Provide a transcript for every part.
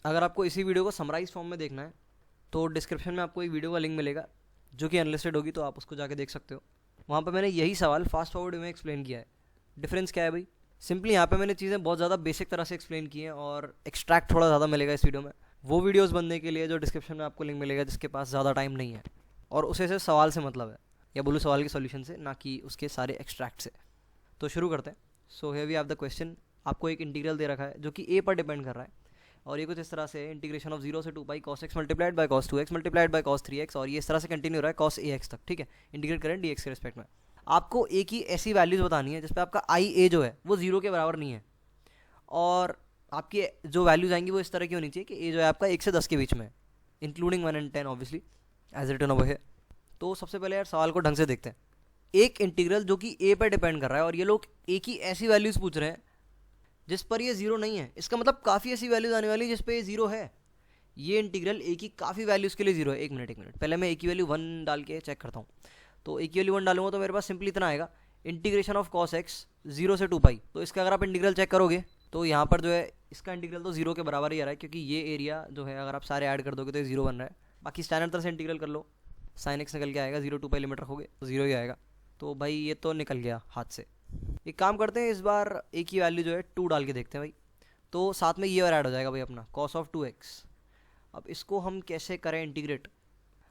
अगर आपको इसी वीडियो को समराइज फॉर्म में देखना है तो डिस्क्रिप्शन में आपको एक वीडियो का लिंक मिलेगा जो कि अनलिस्टेड होगी, तो आप उसको जाके देख सकते हो। वहाँ पर मैंने यही सवाल फास्ट फॉरवर्ड में एक्सप्लेन किया है। डिफरेंस क्या है भाई? सिंपली यहाँ पे मैंने चीज़ें बहुत ज़्यादा बेसिक तरह से एक्सप्लेन की हैं और एक्सट्रैक्ट थोड़ा ज़्यादा मिलेगा इस वीडियो में। वो वीडियोस बनने के लिए जो डिस्क्रिप्शन में आपको लिंक मिलेगा जिसके पास ज़्यादा टाइम नहीं है और उसे से सवाल से मतलब है, या बोलूँ सवाल के सॉल्यूशन से, ना कि उसके सारे एक्सट्रैक्ट से। तो शुरू करते हैं। So here we have the question. आपको एक इंटीग्रल दे रखा है जो कि ए पर डिपेंड कर रहा है और ये कुछ इस तरह से इंटीग्रेशन ऑफ 0 से 2 पाई cos x multiplied by cos 2x multiplied by cos 3x, और ये इस तरह से कंटिन्यू हो रहा है cos ax तक। ठीक है, इंटीग्रेट करें dx के रिस्पेक्ट में। आपको ए की ऐसी वैल्यूज बतानी है जिसपे आपका आई ए जो है वो 0 के बराबर नहीं है, और आपकी जो वैल्यूज आएंगी वो इस तरह की होनी चाहिए कि ए जो है आपका 1 से 10 के बीच में, including 1 and 10 obviously as written over here. तो सबसे पहले यार सवाल को ढंग से देखते हैं। एक इंटीग्रल जो कि ए पर डिपेंड कर रहा है और ये लोग ए की ऐसी वैल्यूज पूछ रहे हैं जिस पर ये 0 नहीं है। इसका मतलब काफ़ी ऐसी वैल्यूज आने वाली जिस पर ये 0 है। ये इंटीग्रल ए की काफ़ी वैल्यूज़ के लिए 0 है। एक मिनट पहले मैं ए की वैल्यू 1 डाल के चेक करता हूँ। तो ए की वैल्यू 1 डालूंगा तो मेरे पास सिंपली इतना आएगा, इंटीग्रेशन ऑफ cos x 0 से 2 पाई। तो इसका अगर आप इंटीग्रल चेक करोगे तो यहाँ पर जो है इसका इंटीग्रल तो 0 के बराबर ही आ रहा है, क्योंकि ये एरिया जो है अगर आप सारे ऐड कर दोगे तो 0 बन रहा है। बाकी स्टैंडर्ड तरह से इंटीग्रल कर लो, sin x निकल के आएगा, 0 2 पाई लिमिट रखोगे तो 0 ही आएगा। तो भाई ये तो निकल गया हाथ से। एक काम करते हैं, इस बार ए की वैल्यू जो है 2 डाल के देखते हैं भाई। तो साथ में ये और ऐड हो जाएगा भाई अपना cos ऑफ 2x। अब इसको हम कैसे करें इंटीग्रेट?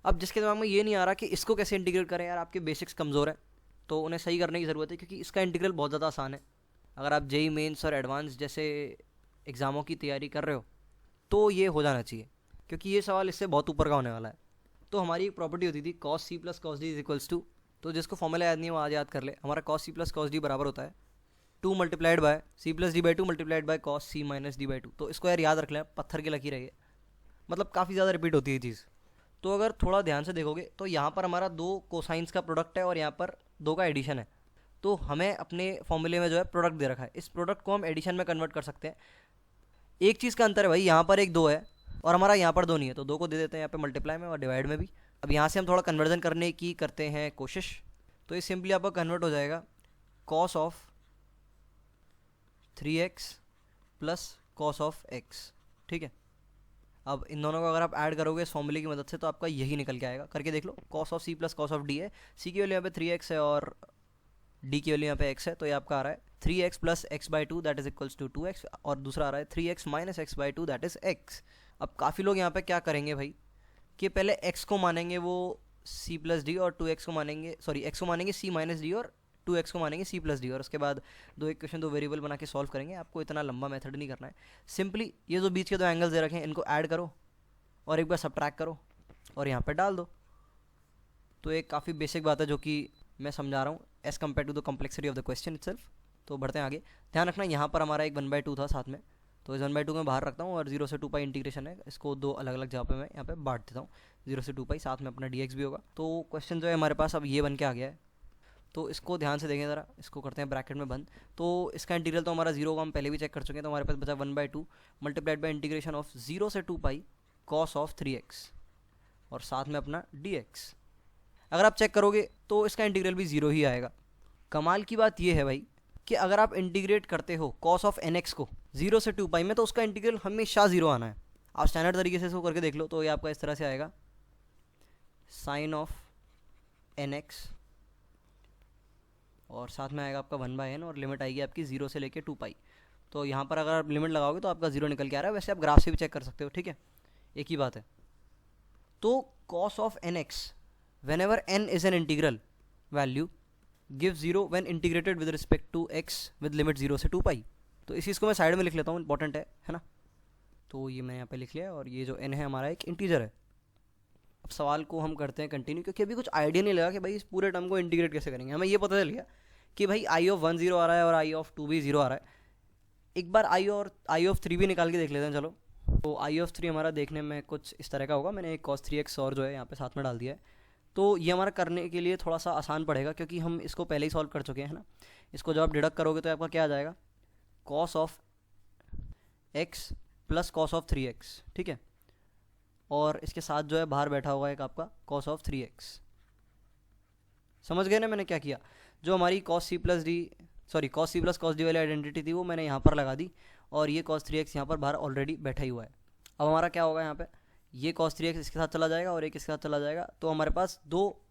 अब जिसके दिमाग में ये नहीं आ रहा कि इसको कैसे इंटीग्रेट करें, यार आपके बेसिक्स कमज़ोर है तो उन्हें सही करने की ज़रूरत है, क्योंकि इसका इंटीग्रल बहुत ज़्यादा आसान है। अगर आप जेई मेंस और एडवांस जैसे एग्ज़ामों की तैयारी कर रहे हो तो ये हो जाना चाहिए, क्योंकि ये सवाल इससे बहुत ऊपर का होने वाला है। तो हमारी एक प्रॉपर्टी होती थी cos c plus cos d is equals to, तो जिसको फॉर्मूला याद नहीं है वो आज याद कर ले। हमारा cos c plus cos d बराबर होता है 2 multiplied by c plus D by 2 multiplied by cos c minus D by 2। तो इसको यार याद रख लें, पत्थर की लकीर है, मतलब काफ़ी ज़्यादा रिपीट होती है चीज़। तो अगर थोड़ा ध्यान से देखोगे तो यहाँ पर हमारा 2 कोसाइंस का प्रोडक्ट है और यहाँ पर 2 का एडिशन है। तो हमें अपने फॉर्मूले में जो है प्रोडक्ट दे रखा है, इस प्रोडक्ट को हम एडिशन में कन्वर्ट कर सकते हैं। एक चीज़ का अंतर है भाई, यहाँ पर एक 2 है और हमारा यहाँ पर 2 नहीं है, तो 2 को दे देते हैं यहाँ पे मल्टीप्लाई में और डिवाइड में भी। अब यहाँ से हम थोड़ा कन्वर्जन करने की करते हैं कोशिश, तो ये सिंपली आपका कन्वर्ट हो जाएगा cos of 3x plus cos of x। ठीक है, अब इन दोनों को अगर आप ऐड करोगे इस फॉर्मूले की मदद से तो आपका यही निकल के आएगा। करके देख लो, cos of c plus cos of d है, c की वैल्यू यहाँ पे 3x है और d की वैल्यू यहाँ पे x है, तो ये आपका आ रहा है 3x plus x by 2 that is equals to 2x, और दूसरा आ रहा है 3x minus x by 2 that is x। अब काफ़ी लोग यहाँ पे क्या करेंगे भाई कि पहले x को मानेंगे वो c प्लस डी और 2x को मानेंगे, सॉरी x को मानेंगे c माइनस डी और 2x को मानेंगे c प्लस डी, और उसके बाद 2 इक्वेशन 2 वेरिएबल बना के सॉल्व करेंगे। आपको इतना लंबा मेथड नहीं करना है, सिंपली ये जो बीच के 2 एंगल्स दे रखे हैं इनको ऐड करो और एक बार सब्ट्रैक्ट करो और यहाँ पर डाल दो। तो एक काफ़ी बेसिक बात है जो कि मैं समझा रहा हूँ as compare to the complexity of the question itself. तो बढ़ते हैं आगे। ध्यान रखना यहाँ पर हमारा एक 1/2 था साथ में, तो इस 1/2 में बाहर रखता हूँ और 0 से 2 पाई इंटीग्रेशन है, इसको 2 अलग अलग जगह पे मैं यहाँ पे बांट देता हूँ। 0 से 2 पाई साथ में अपना dx भी होगा। तो क्वेश्चन जो है हमारे पास अब ये बन के आ गया है, तो इसको ध्यान से देखें ज़रा, इसको करते हैं ब्रैकेट में बंद। तो इसका इंटीग्रल तो हमारा 0 का हम पहले भी चेक कर चुके हैं, तो हमारे पास बचा 1/2 मल्टीप्लाइड बाई इंटीग्रेशन ऑफ 0 से 2 पाई cos ऑफ 3x और साथ में अपना dx। अगर आप चेक करोगे तो इसका इंटीग्रल भी 0 ही आएगा। कमाल की बात यह है भाई कि अगर आप इंटीग्रेट करते हो cos ऑफ nx को 0 से 2 पाई में तो उसका इंटीग्रल हमेशा 0 आना है। आप स्टैंडर्ड तरीके से इसको करके देख लो, तो ये आपका इस तरह से आएगा sin ऑफ nx और साथ में आएगा आपका 1/n और लिमिट आएगी आपकी 0 से लेके 2 पाई। तो यहाँ पर अगर आप लिमिट लगाओगे तो आपका 0 निकल के आ रहा है। वैसे आप ग्राफ से भी चेक कर सकते हो, ठीक है, एक ही बात है। तो cos of nx whenever n is an integral value gives 0 when integrated with respect to x with limit 0 से 2 पाई। तो इस चीज़ को मैं साइड में लिख लेता हूँ, इंपॉर्टेंट है ना। तो ये मैं यहाँ पे लिख लिया और ये जो n है हमारा एक इंटीजर है। अब सवाल को हम करते हैं कंटिन्यू, क्योंकि अभी कुछ आइडिया नहीं लगा कि भाई इस पूरे टर्म को इंटीग्रेट कैसे करेंगे। हमें ये पता चल गया कि भाई i ऑफ 1 0 आ रहा है और i ऑफ 2 भी 0 आ रहा है। एक बार i ऑफ 3 भी निकाल के देख लेते हैं, चलो। तो i ऑफ 3 हमारा देखने में कुछ इस तरह का होगा। मैंने एक cos 3x और जो है यहाँ पे साथ में डाल दिया है, तो ये हमारा करने के लिए थोड़ा सा आसान पड़ेगा क्योंकि हम इसको पहले ही सॉल्व कर चुके हैं, है ना। इसको जब आप डिडक्ट करोगे तो आपका क्या आ जाएगा, cos of x plus cos of 3x, ठीक है, और इसके साथ जो है बाहर बैठा होगा एक आपका cos ऑफ 3x। समझ गए ना मैंने क्या किया? जो हमारी cos c plus cos d वाली आइडेंटिटी थी वो मैंने यहाँ पर लगा दी और ये cos 3x यहाँ पर बाहर ऑलरेडी बैठा ही हुआ है। अब हमारा क्या होगा यहाँ पे, ये cos 3x इसके साथ चला जाएगा और एक इसके साथ चला जाएगा, तो हमारे पास दो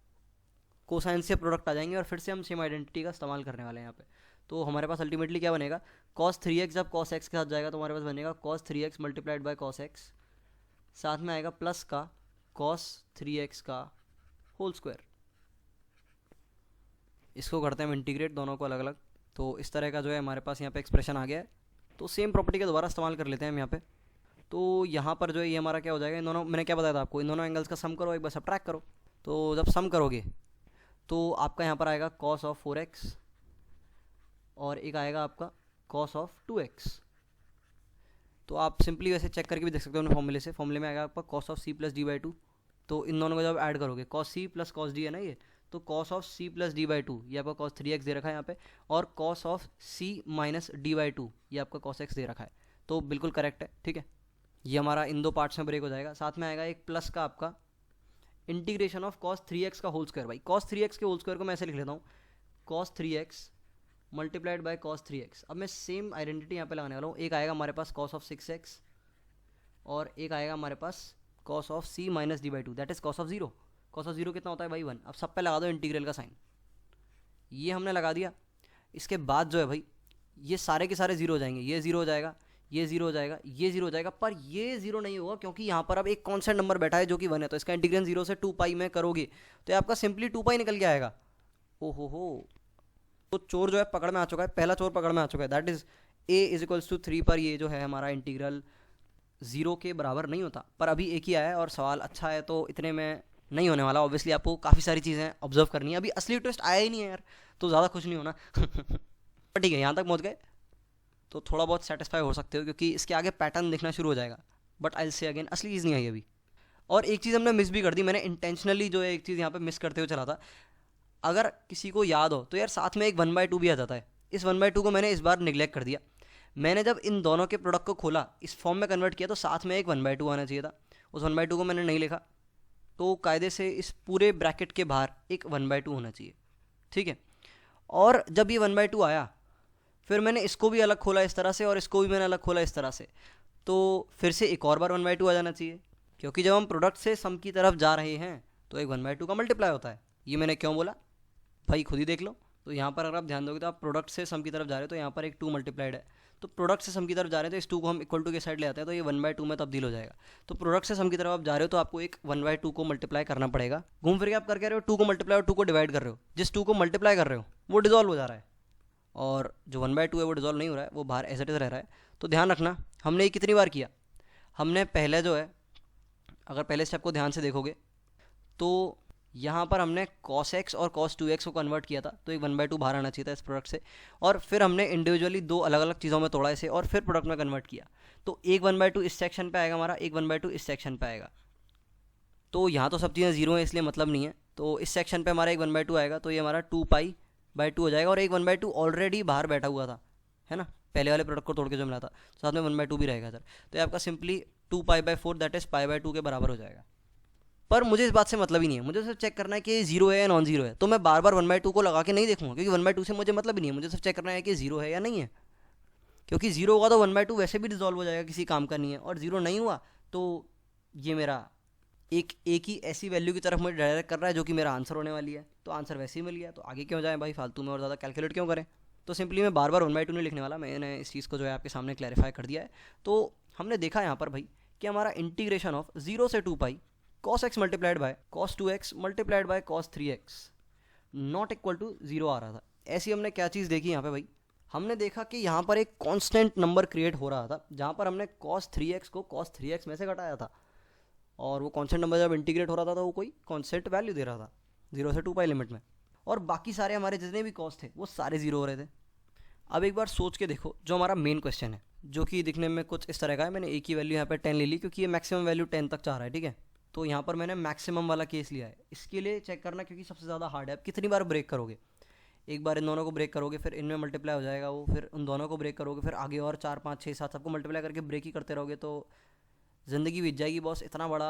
कोसाइन से प्रोडक्ट आ जाएंगे और फिर से हम सेम आइडेंटिटी का इस्तेमाल करने वाले हैं यहाँ पे। तो हमारे पास अल्टीमेटली क्या बनेगा, cos 3x जब cos x के साथ जाएगा तो हमारे पास बनेगा cos 3x multiplied by cos x, साथ में आएगा प्लस का cos 3x का होल स्क्वायर। इसको करते हैं हम इंटीग्रेट दोनों को अलग अलग, तो इस तरह का जो है हमारे पास यहाँ पे एक्सप्रेशन आ गया है। तो सेम प्रॉपर्टी का दोबारा इस्तेमाल कर लेते हैं हम यहाँ पे। तो यहाँ पर जो है ये हमारा क्या हो जाएगा, इन दोनों, मैंने क्या बताया था आपको, इन दोनों एंगल्स का सम करो, एक बार सबट्रैक्ट करो। तो जब सम करोगे तो आपका यहाँ पर आएगा cos ऑफ 4x और एक आएगा आपका cos ऑफ 2x। तो आप सिंपली वैसे चेक करके भी देख सकते हो अपने फॉर्मूले से, फॉर्मूले में आएगा आपका cos of c plus D by 2। तो इन दोनों को जब ऐड करोगे cos c plus cos d है ना ये, तो cos of c plus D by 2 ये आपका cos 3x दे रखा है यहाँ पे, और cos of c minus D by 2 ये आपका cos x दे रखा है। तो बिल्कुल करेक्ट है, ठीक है। ये हमारा इन दो पार्ट्स में ब्रेक हो जाएगा। साथ में आएगा एक प्लस का आपका इंटीग्रेशन ऑफ cos 3x का होल स्क्वायर। भाई cos 3x के होल स्क्वायर को मैं ऐसे लिख लेता हूँ, cos 3x multiplied by cos 3x। अब मैं सेम आइडेंटिटी यहाँ पे लगाने वाला हूँ। एक आएगा हमारे पास cos ऑफ 6x और एक आएगा हमारे पास cos of c minus D by 2, that is cos of 0। cos of 0 कितना होता है भाई 1। अब सब पे लगा दो इंटीग्रल का साइन, ये हमने लगा दिया। इसके बाद जो है भाई ये सारे के सारे जीरो हो जाएंगे, ये जीरो हो जाएगा, ये जीरो हो जाएगा, ये जीरो हो जाएगा, पर ये जीरो नहीं होगा क्योंकि यहाँ पर अब एक कॉन्स्टेंट नंबर बैठा है जो कि 1 है। तो इसका इंटीग्रेशन 0 से 2 पाई में करोगे तो ये आपका सिंपली 2 पाई निकल के आएगा। ओहो हो, तो चोर जो है पकड़ में आ चुका है, पहला चोर पकड़ में आ चुका है, that is a is equals to 3 पर ये जो है हमारा इंटीग्रल 0 के बराबर नहीं होता। पर अभी एक ही आया है और सवाल अच्छा है तो इतने में नहीं होने वाला। ऑब्वियसली आपको काफ़ी सारी चीज़ें ऑब्जर्व करनी है, अभी असली ट्विस्ट आया ही नहीं है यार, तो ज़्यादा खुश नहीं होना। पर ठीक है, यहाँ तक पहुँच गए तो थोड़ा बहुत सेटिस्फाई हो सकते हो क्योंकि इसके आगे पैटर्न दिखना शुरू हो जाएगा। बट आई से अगेन असली चीज़ नहीं आई अभी। और एक चीज़ हमने मिस भी कर दी, मैंने इंटेंशनली जो है एक चीज़ यहाँ पे मिस करते हुए चला था। अगर किसी को याद हो तो यार साथ में एक 1/2 भी आ जाता है। इस 1/2 को मैंने इस बार निगलेक्ट कर दिया। मैंने जब इन दोनों के प्रोडक्ट को खोला, इस फॉर्म में कन्वर्ट किया, तो साथ में एक 1/2 आना चाहिए था। उस 1/2 को मैंने नहीं लिखा, तो कायदे से इस पूरे ब्रैकेट के बाहर एक 1/2 होना चाहिए, ठीक है। और जब ये 1/2 आया फिर मैंने इसको भी अलग खोला इस तरह से और इसको भी मैंने अलग खोला इस तरह से, तो फिर से एक और बार 1/2 आ जाना चाहिए क्योंकि जब हम प्रोडक्ट से सम की तरफ जा रहे हैं तो एक 1/2 का मल्टीप्लाई होता है। ये मैंने क्यों बोला भाई खुद ही देख लो। तो यहाँ पर अगर आप ध्यान दोगे तो आप प्रोडक्ट से सम की तरफ जा रहे हो तो यहाँ पर एक 2 मल्टीप्लाइड है, तो प्रोडक्ट से सम की तरफ जा रहे हैं तो इस 2 को हम इक्वल टू के साइड ले आते हैं तो ये 1/2 में तब्दील हो जाएगा। तो प्रोडक्ट से सम की तरफ आप जा रहे हो तो आपको एक 1/2 को मल्टीप्लाई करना पड़ेगा। घूम फिर के आप कर रहे हो 2 को मल्टीप्लाई और 2 को डिवाइड कर रहे हो, जिस 2 को मल्टीप्लाई कर रहे हो वो डिजॉल्व हो जा रहा है और जो 1/2 है वो डिजॉल्व नहीं हो रहा है, वो बाहर एज इट इज रह रहा है। तो ध्यान रखना, हमने ये कितनी बार किया, हमने पहले जो है, अगर पहले स्टेप को ध्यान से देखोगे तो यहाँ पर हमने cos x और cos 2x को कन्वर्ट किया था, तो एक 1/2 बाहर आना चाहिए था इस प्रोडक्ट से, और फिर हमने इंडिविजुअली दो अलग अलग चीज़ों में तोड़ा इसे और फिर प्रोडक्ट में कन्वर्ट किया। तो एक 1/2 इस सेक्शन पे आएगा हमारा, एक 1/2 इस सेक्शन पे आएगा। तो यहाँ तो सब चीज़ें जीरो है इसलिए मतलब नहीं है, तो इस सेक्शन पे हमारा एक 1/2 आएगा, तो ये हमारा 2π/2 हो जाएगा। और एक 1/2 ऑलरेडी बाहर बैठा हुआ था, है ना, पहले वाले प्रोडक्ट को तोड़ के जो मिला था, साथ में 1/2 भी रहेगा सर। तो ये आपका सिंपली 2π/4 दैट इज π/2 के बराबर हो जाएगा। पर मुझे इस बात से मतलब ही नहीं है, मुझे सिर्फ चेक करना है कि जीरो है या नॉन जीरो है। तो मैं बार बार 1/2 को लगा के नहीं देखूंगा क्योंकि 1/2 से मुझे मतलब ही नहीं है, मुझे सिर्फ चेक करना है कि जीरो है या नहीं है। क्योंकि जीरो होगा तो 1/2 वैसे भी डिजॉल्व हो जाएगा, किसी काम का नहीं है, और जीरो नहीं हुआ तो ये मेरा एक ही ऐसी वैल्यू की तरफ मुझे डायरेक्ट कर रहा है जो कि मेरा आंसर होने वाली है। तो आंसर वैसे ही मिल गया, तो आगे क्यों जाए भाई फालतू में और ज़्यादा कैलकुलेट क्यों करें। तो सिंपली मैं बार बार 1/2 नहीं लिखने वाला, मैंने इस चीज़ को जो है आपके सामने क्लैरिफाई कर दिया है। तो हमने देखा यहाँ पर भाई कि हमारा इंटीग्रेशन ऑफ 0 से 2π cos x multiplied by cos 2x multiplied by cos 3x not equal to 0 आ रहा था। ऐसी हमने क्या चीज़ देखी यहाँ पे भाई, हमने देखा कि यहाँ पर एक कांस्टेंट नंबर क्रिएट हो रहा था जहाँ पर हमने cos 3x को cos 3x में से घटाया था, और वो कांस्टेंट नंबर जब इंटीग्रेट हो रहा था तो वो कोई कांस्टेंट वैल्यू दे रहा था 0 से 2π लिमिट में, और बाकी सारे हमारे जितने भी कॉस थे वो सारे जीरो हो रहे थे। अब एक बार सोच के देखो, जो हमारा मेन क्वेश्चन है जो कि दिखने में कुछ इस तरह का है, मैंने एक ही वैल्यू यहाँ पे 10 ले ली क्योंकि ये मैक्सिमम वैल्यू 10 तक चाह रहा है, ठीक है। तो यहाँ पर मैंने मैक्सिमम वाला केस लिया है, इसके लिए चेक करना क्योंकि सबसे ज़्यादा हार्ड है। अब कितनी बार ब्रेक करोगे, एक बार इन दोनों को ब्रेक करोगे फिर इनमें मल्टीप्लाई हो जाएगा वो, फिर उन दोनों को ब्रेक करोगे फिर आगे और 4 5 6 7 सबको मल्टीप्लाई करके ब्रेक ही करते रहोगे तो ज़िंदगी बीत जाएगी बॉस। इतना बड़ा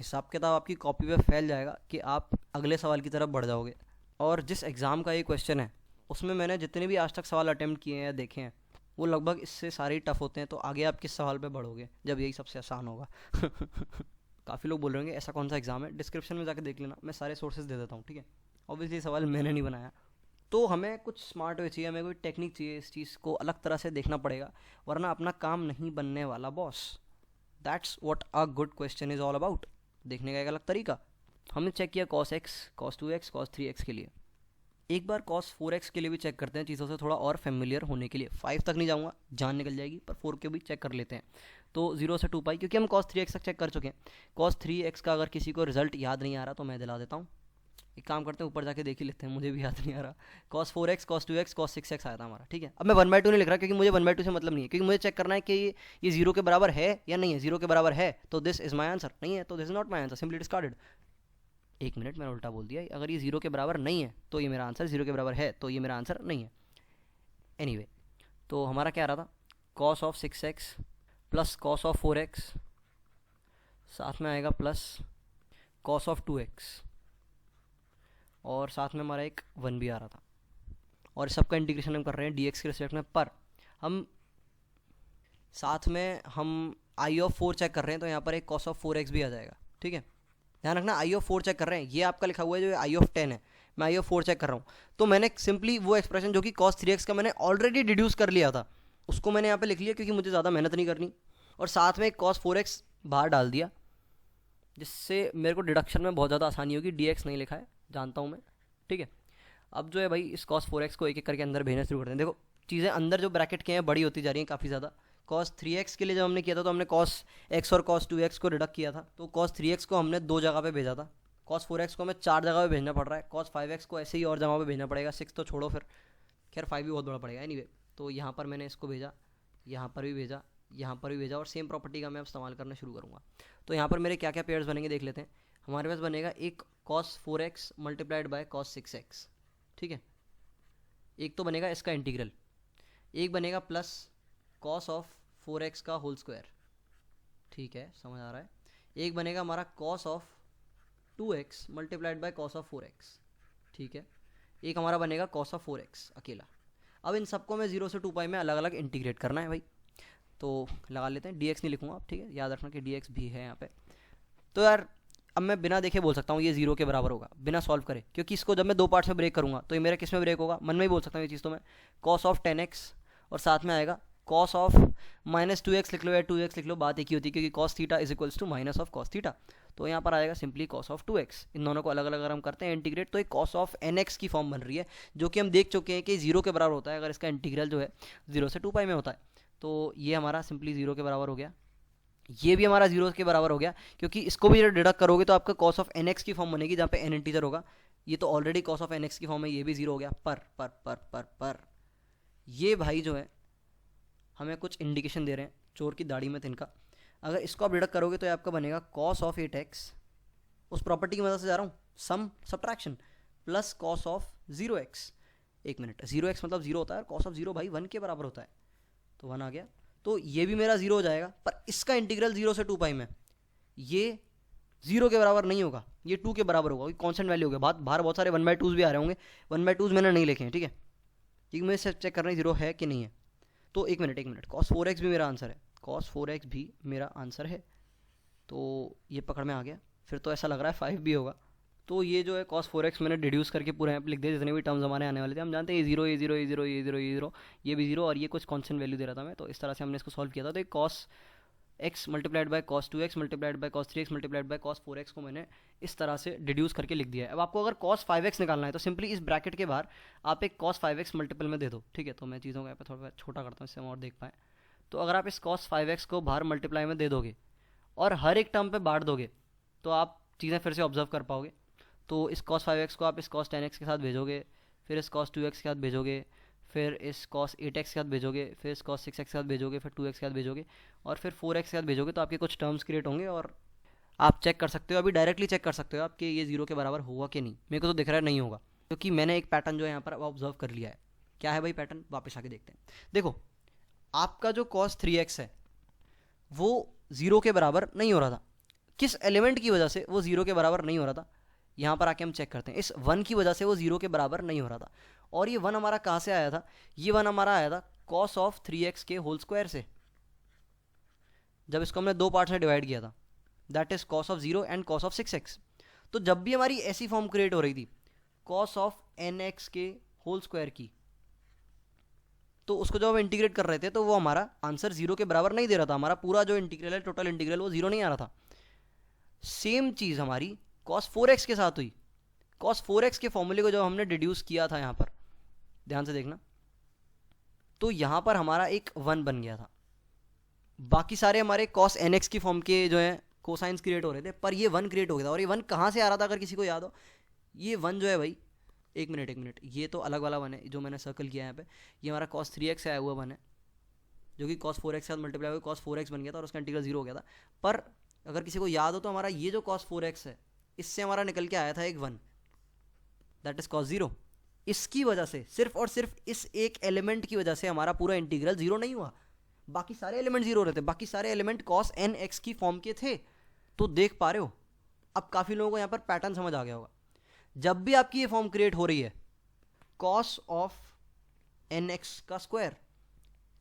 हिसाब किताब आपकी कॉपी पे फैल जाएगा कि आप अगले सवाल की तरफ बढ़ जाओगे। और जिस एग्ज़ाम का ये क्वेश्चन है उसमें मैंने जितने भी आज तक सवाल अटैम्प्ट किए हैं या देखे हैं वो लगभग इससे सारे ही टफ होते हैं। तो आगे आप किस सवाल पे बढ़ोगे जब यही सबसे आसान होगा। काफ़ी लोग बोल रहे होंगे ऐसा कौन सा एग्ज़ाम है, डिस्क्रिप्शन में जाके देख लेना, मैं सारे सोर्सेज दे देता हूँ, ठीक है। ऑब्वियसली सवाल मैंने नहीं बनाया। तो हमें कुछ स्मार्ट वे चाहिए, हमें कोई टेक्निक चाहिए, इस चीज़ को अलग तरह से देखना पड़ेगा, वरना अपना काम नहीं बनने वाला boss. That's what a good question is all about. देखने का एक अलग तरीका। हमने चेक किया cos x, cos 2x, cos 3x के लिए। एक बार cos 4x के लिए भी चेक करते हैं, चीज़ों से थोड़ा और फेमिलियर होने के लिए। 5 तक नहीं जाऊँगा, जान निकल जाएगी, पर 4 के भी चेक कर लेते हैं। तो 0 से 2 पाई, क्योंकि हम cos 3x तक चेक कर चुके हैं। cos 3x का अगर किसी को रिजल्ट याद नहीं आ रहा तो मैं दिला देता हूँ। एक काम करते हैं, ऊपर जाके देख ही लेते हैं, मुझे भी याद नहीं आ रहा। cos 4x, cos 2x, cos 6x आया था हमारा, ठीक है। अब मैं 1/2 नहीं लिख रहा, क्योंकि मुझे 1/2 से मतलब नहीं है, क्योंकि मुझे चेक करना है कि ये 0 के बराबर है या नहीं है। 0 के बराबर है तो दिस इज माई आंसर, नहीं है तो this is not my answer, simply discarded. एक मिनट, मैंने उल्टा बोल दिया। अगर ये 0 के बराबर नहीं है तो ये मेरा आंसर, 0 के बराबर है तो ये मेरा आंसर नहीं है। एनीवे, तो हमारा क्या आ रहा था, cos of 6x plus cos of 4x, साथ में आएगा प्लस cos ऑफ 2x, और साथ में हमारा एक 1 भी आ रहा था। और सबका इंटीग्रेशन हम कर रहे हैं dx के रिस्पेक्ट में, पर हम साथ में हम आई ऑफ 4 चेक कर रहे हैं, तो यहाँ पर एक cos ऑफ 4x भी आ जाएगा, ठीक है। ध्यान रखना, आई ऑफ 4 चेक कर रहे हैं, ये आपका लिखा हुआ है जो आई ऑफ 10 है, मैं आई ऑफ 4 चेक कर रहा हूँ। तो मैंने सिंपली वो एक्सप्रेशन जो कि cos 3x का मैंने ऑलरेडी डिड्यूस कर लिया था, उसको मैंने यहाँ पे लिख लिया, क्योंकि मुझे ज़्यादा मेहनत नहीं करनी। और साथ में cos 4x बाहर डाल दिया, जिससे मेरे को डिडक्शन में बहुत ज़्यादा आसानी होगी। dx नहीं लिखा है, जानता हूँ मैं, ठीक है। अब जो है भाई, इस cos 4x को एक एक करके अंदर भेजना शुरू करते हैं। देखो चीज़ें अंदर जो ब्रैकेट के हैं बड़ी होती जा रही हैं काफ़ी ज़्यादा। cos 3x के लिए जब हमने किया था तो हमने cos x और cos 2x को डिडक्ट किया था, तो cos 3x को हमने 2 जगह पे भेजा था। cos 4x को हमें 4 जगह पे भेजना पड़ रहा है। cos 5x को ऐसे ही और जगह पे भेजना पड़ेगा, 6 तो छोड़ो फिर, खैर 5 भी बहुत बड़ा पड़ेगा। एनीवे, तो यहाँ पर मैंने इसको भेजा, यहाँ पर भी भेजा, यहाँ पर भी भेजा, और सेम प्रॉपर्टी का मैं अब इस्तेमाल करना शुरू करूँगा। तो यहाँ पर मेरे क्या क्या पेयर्स बनेंगे देख लेते हैं। हमारे पास बनेगा एक cos 4x multiplied by cos 6x, ठीक है। एक तो बनेगा इसका इंटीग्रल, एक बनेगा प्लस cos ऑफ 4x का होल स्क्वायर, ठीक है, समझ आ रहा है। एक बनेगा हमारा cos of 2x multiplied by cos of 4x, ठीक है। एक हमारा बनेगा cos ऑफ 4x अकेला। अब इन सबको मैं 0 से 2 पाई में अलग अलग इंटीग्रेट करना है भाई, तो लगा लेते हैं। dx नहीं लिखूंगा अब, ठीक है, याद रखना कि dx भी है यहाँ पे। तो यार अब मैं बिना देखे बोल सकता हूँ ये 0 के बराबर होगा, बिना सॉल्व करे, क्योंकि इसको जब मैं 2 पार्ट्स में ब्रेक करूँगा तो ये मेरा किस में ब्रेक होगा, मन में ही बोल सकता हूँ ये चीज़। तो मैं cos ऑफ 10x और साथ में आएगा cos ऑफ -2x लिख लो या 2x लिख लो, बात एक ही होती है, क्योंकि cos theta is equals to minus of cos theta. तो यहाँ पर आएगा सिंपली cos ऑफ 2x। इन दोनों को अलग अलग अगर हम करते हैं इंटीग्रेट, तो एक cos ऑफ nx की फॉर्म बन रही है, जो कि हम देख चुके हैं कि 0 के बराबर होता है अगर इसका इंटीग्रल जो है 0 से 2 पाई में होता है। तो ये हमारा सिंपली 0 के बराबर हो गया, ये भी हमारा 0 के बराबर हो गया, क्योंकि इसको भी जब डिडक्ट करोगे तो आपका cos ऑफ nx की फॉर्म बनेगी, जहाँ पे n इंटीजर होगा। ये तो ऑलरेडी cos ऑफ nx की फॉर्म है, ये भी 0 हो गया। पर ये भाई जो है हमें कुछ इंडिकेशन दे रहे हैं, चोर की दाढ़ी में तिनका। अगर इसको आप डिडक्ट करोगे तो ये आपका बनेगा cos ऑफ 8x, उस प्रॉपर्टी की मदद से जा रहा हूँ, sum subtraction, plus cos of 0x। एक मिनट, 0x मतलब 0 होता है, cos ऑफ 0 भाई 1 के बराबर होता है, तो 1 आ गया। तो ये भी मेरा 0 हो जाएगा, पर इसका इंटीग्रल 0 से 2 पाई में ये 0 के बराबर नहीं होगा, ये 2 के बराबर होगा, कॉन्स्टेंट वैल्यू होगा। बाहर बहुत सारे 1/2 भी आ रहे होंगे, 1/2 मैंने नहीं लिखे हैं, ठीक है, क्योंकि मैं चेक कर रहा हूँ 0 है कि नहीं है। तो एक मिनट, cos 4x भी मेरा आंसर है, cos 4x भी मेरा आंसर है, तो ये पकड़ में आ गया। फिर तो ऐसा लग रहा है 5 भी होगा। तो ये जो है cos 4x मैंने डिड्यूस करके पूरे यहाँ पे लिख दिया, जितने भी टर्म्स हमारे आने वाले थे। हम जानते हैं ये 0, ये 0, ये 0, ये 0, ये 0, ये भी 0, और ये कुछ कॉन्स्टेंट वैल्यू दे रहा था मैं, तो इस तरह से हमने इसको सॉल्व किया था। तो एक cos x multiplied by cos 2x multiplied by cos 3x multiplied by cos 4x को मैंने इस तरह से डिड्यूस करके लिख दिया है। अब आपको अगर cos 5x निकालना है तो सिंपली इस ब्रैकेट के बाहर आप एक cos 5x मल्टीपल में दे दो, ठीक है। तो मैं चीज़ों को यहाँ पे थोड़ा छोटा करता हूँ, इससे हम और देख पाएँ। तो अगर आप इस cos 5x को बाहर मल्टीप्लाई में दे दोगे और हर एक टर्म पे बांट दोगे, तो आप चीज़ें फिर से ऑब्जर्व कर पाओगे। तो इस cos 5x को आप इस cos 10x के साथ भेजोगे, फिर इस cos 2x के साथ भेजोगे, फिर इस cos 8x के साथ भेजोगे, फिर इस cos 6x के साथ भेजोगे, फिर 2x के साथ भेजोगे, और फिर 4x के साथ भेजोगे। तो आपके कुछ टर्म्स क्रिएट होंगे और आप चेक कर सकते हो, अभी डायरेक्टली चेक कर सकते हो आप कि ये 0 के बराबर हुआ कि नहीं। मेरे को तो दिख रहा है नहीं होगा, क्योंकि मैंने एक पैटर्न जो है यहाँ पर ऑब्जर्व कर लिया है। क्या है भाई पैटर्न, वापस आके देखते हैं। देखो आपका जो cos 3x है वो 0 के बराबर नहीं हो रहा था, किस एलिमेंट की वजह से वो 0 के बराबर नहीं हो रहा था, यहाँ पर आके हम चेक करते हैं। इस 1 की वजह से वो 0 के बराबर नहीं हो रहा था। और ये 1 हमारा कहाँ से आया था, ये 1 हमारा आया था कॉस ऑफ 3x के होल स्क्वायर से, जब इसको हमने दो पार्ट्स में डिवाइड किया था, that is cos of 0 and cos of 6x। तो जब भी हमारी ऐसी फॉर्म क्रिएट हो रही थी कॉस ऑफ nx के होल स्क्वायर की, तो उसको जब हम इंटीग्रेट कर रहे थे तो वो हमारा आंसर 0 के बराबर नहीं दे रहा था, हमारा पूरा जो इंटीग्रल है, टोटल इंटीग्रल, वो 0 नहीं आ रहा था। सेम चीज़ हमारी cos 4x के साथ हुई। cos 4x के फॉर्मूले को जब हमने डिड्यूस किया था यहाँ पर, ध्यान से देखना, तो यहाँ पर हमारा एक 1 बन गया था। बाकी सारे हमारे cos nx की फॉर्म के जो है कोसाइंस क्रिएट हो रहे थे, पर ये 1 क्रिएट हो गया था। और ये 1 कहाँ से आ रहा था अगर किसी को याद हो? ये 1 जो है भाई, एक मिनट, ये तो अलग वाला 1 है जो मैंने सर्कल किया है यहाँ पे। ये हमारा cos 3x से आया हुआ 1 है, जो कि cos 4x के साथ मल्टीप्लाई हुआ cos 4x बन गया था और उसका इंटीग्रल 0 हो गया था। पर अगर किसी को याद हो तो हमारा ये जो cos 4x है, इससे हमारा निकल के आया था एक 1, दैट इज cos 0। इसकी वजह से, सिर्फ और सिर्फ इस एक एलिमेंट की वजह से हमारा पूरा इंटीग्रल 0 नहीं हुआ। बाकी सारे एलिमेंट 0 रहते, बाकी सारे एलिमेंट cos nx की फॉर्म के थे। तो देख पा रहे हो, अब काफ़ी लोगों को यहाँ पर पैटर्न समझ आ गया होगा। जब भी आपकी ये फॉर्म क्रिएट हो रही है cos ऑफ nx का स्क्वायर,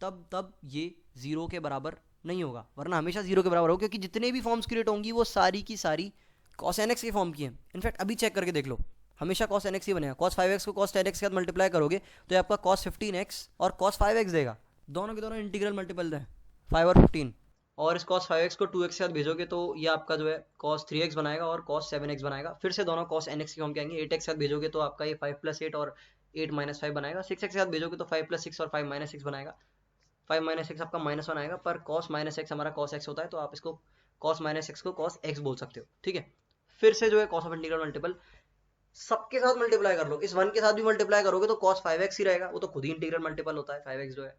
तब ये 0 के बराबर नहीं होगा, वरना हमेशा 0 के बराबर होगा, क्योंकि जितने भी फॉर्म्स क्रिएट होंगी वो सारी की सारी cos nx की फॉर्म की हैं। इनफैक्ट अभी चेक करके देख लो, हमेशा cos nx ही बनेगा। cos 5x को cos 10x के साथ मल्टीप्लाई करोगे तो ये आपका cos 15x और cos 5x देगा। दोनों के दोनों इंटीग्रल मल्टीपल हैं, 5 और 15। और इस cos 5x को 2x के साथ भेजोगे तो ये आपका जो है cos 3x बनाएगा और cos 7x बनाएगा। फिर से दोनों cos nx की फॉर्म के आएंगे। 8x के साथ भेजोगे तो आपका ये 5 + 8 और 8 - 5 बनाएगा। 6x के साथ भेजोगे तो 5 + 6 और 5 - 6 बनाएगा। 5 - 6 आपका -1 आएगा, पर cos -x हमारा cos x होता है, तो आप इसको cos -x को cos x बोल सकते हो, ठीक है। फिर से जो है cos ऑफ इंटीग्रल मल्टीपल सबके साथ मल्टीप्लाई कर लो। इस 1 के साथ भी मल्टीप्लाई करोगे तो cos 5x ही रहेगा, वो तो खुद ही इंटीग्रल मल्टीपल होता है। 5x जो है,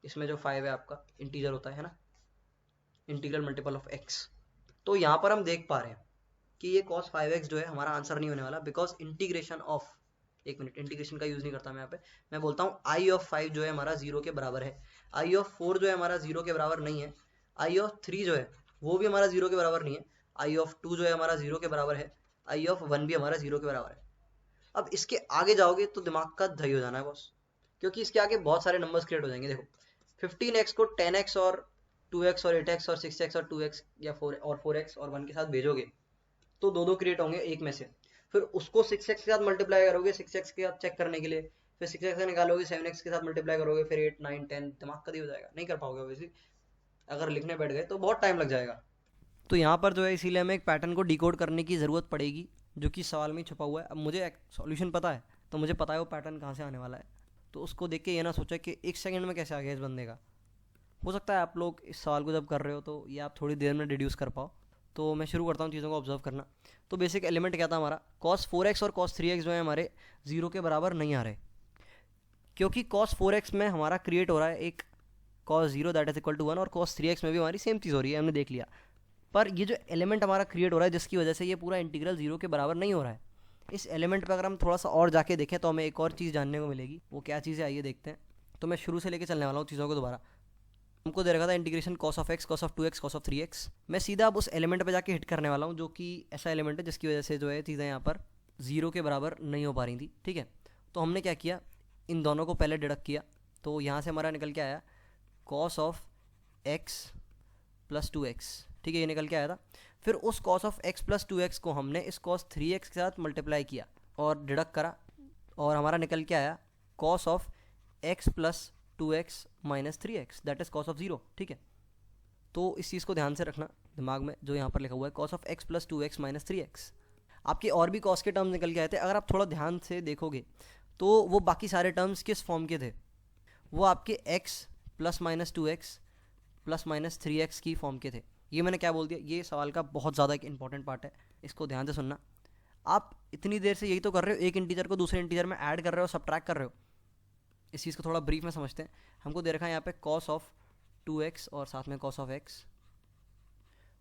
इसमें जो 5 है आपका इंटीजर होता है ना, इंटीग्रल मल्टीपल ऑफ x। तो यहाँ पर हम देख पा रहे हैं कि ये cos 5x जो है हमारा आंसर नहीं होने वाला, बिकॉज इंटीग्रेशन ऑफ, एक मिनट, इंटीग्रेशन का यूज नहीं करता मैं यहाँ पे, मैं बोलता हूँ i ऑफ 5 जो है हमारा 0 के बराबर है, i ऑफ 4 जो है हमारा 0 के बराबर नहीं है, i ऑफ 3 जो है वो भी हमारा 0 के बराबर नहीं है, i ऑफ 2 जो है हमारा 0 के बराबर है, i ऑफ 1 भी हमारा 0 के बराबर है। अब इसके आगे जाओगे तो दिमाग का दही हो जाना है बॉस, क्योंकि इसके आगे बहुत सारे नंबर्स क्रिएट हो जाएंगे। देखो 15x को 10x और 2x और 8x और 6x और 2x या 4 और 4x और 1 के साथ भेजोगे तो दो क्रिएट होंगे एक में से। फिर उसको 6x के साथ मल्टीप्लाई करोगे 6x के साथ चेक करने के लिए, फिर 6x से निकालोगे 7x के साथ मल्टीप्लाई करोगे, फिर 8 9 10, दिमाग का दी हो जाएगा, नहीं कर पाओगे वैसे। अगर लिखने बैठ गए तो बहुत टाइम लग जाएगा। तो यहाँ पर जो है इसीलिए हमें एक पैटर्न को डिकोड करने की ज़रूरत पड़ेगी, जो कि सवाल में ही छुपा हुआ है। अब मुझे सॉल्यूशन पता है, तो मुझे पता है वो पैटर्न कहाँ से आने वाला है, तो उसको देख के ये ना सोचा कि 1 सेकंड में कैसे आ गया इस बंदे का। हो सकता है आप लोग इस सवाल को जब कर रहे हो तो ये आप थोड़ी देर में डिड्यूस कर पाओ। तो मैं शुरू करता हूँ चीज़ों को ऑब्जर्व करना। तो बेसिक एलिमेंट क्या था हमारा, cos 4x और cos 3x जो है हमारे 0 के बराबर नहीं आ रहे, क्योंकि cos 4x में हमारा क्रिएट हो रहा है एक cos 0 that is equal to 1, और cos 3x में भी हमारी सेम चीज़ हो रही है, हमने देख लिया। पर ये जो एलिमेंट हमारा क्रिएट हो रहा है जिसकी वजह से ये पूरा इंटीग्रल 0 के बराबर नहीं हो रहा है, इस एलिमेंट पर अगर हम थोड़ा सा और जाके देखें तो हमें एक और चीज़ जानने को मिलेगी। वो क्या चीज़ है आइए देखते हैं। तो मैं शुरू से लेके चलने वाला हूँ चीज़ों को दोबारा। हमको दे रखा था integration cos of x, cos of 2x, cos of 3x। मैं सीधा अब उस एलिमेंट पे जाके हिट करने वाला हूँ, जो कि ऐसा एलिमेंट है जिसकी वजह से जो है चीज़ें यहाँ पर 0 के बराबर नहीं हो पा रही थी, ठीक है। तो हमने क्या किया, इन दोनों को पहले डिडक्ट किया, तो यहाँ से हमारा निकल के आया cos ऑफ x + 2x, ठीक है, ये निकल के आया था। फिर उस cos ऑफ x + 2x को हमने इस cos 3x के साथ मल्टीप्लाई किया और डिडक्ट करा, और हमारा निकल के आया cos of x + 2x - 3x that is cos of 0, ठीक है। तो इस चीज़ को ध्यान से रखना दिमाग में, जो यहाँ पर लिखा हुआ है cos of x + 2x - 3x। आपके और भी cos के टर्म्स निकल के आए थे, अगर आप थोड़ा ध्यान से देखोगे तो वो बाकी सारे टर्म्स किस फॉर्म के थे, वो आपके x ± 2x ± 3x की फॉर्म के थे। ये मैंने क्या बोल दिया, ये सवाल का बहुत ज़्यादा एक इंपॉर्टेंट पार्ट है, इसको ध्यान से सुनना। आप इतनी देर से यही तो कर रहे हो, एक इंटीजर को दूसरे इंटीजर में ऐड कर रहे हो, सबट्रैक्ट कर रहे हो। इस चीज़ को थोड़ा ब्रीफ में समझते हैं। हमको दे रखा है यहाँ पे cos ऑफ 2x और साथ में cos ऑफ x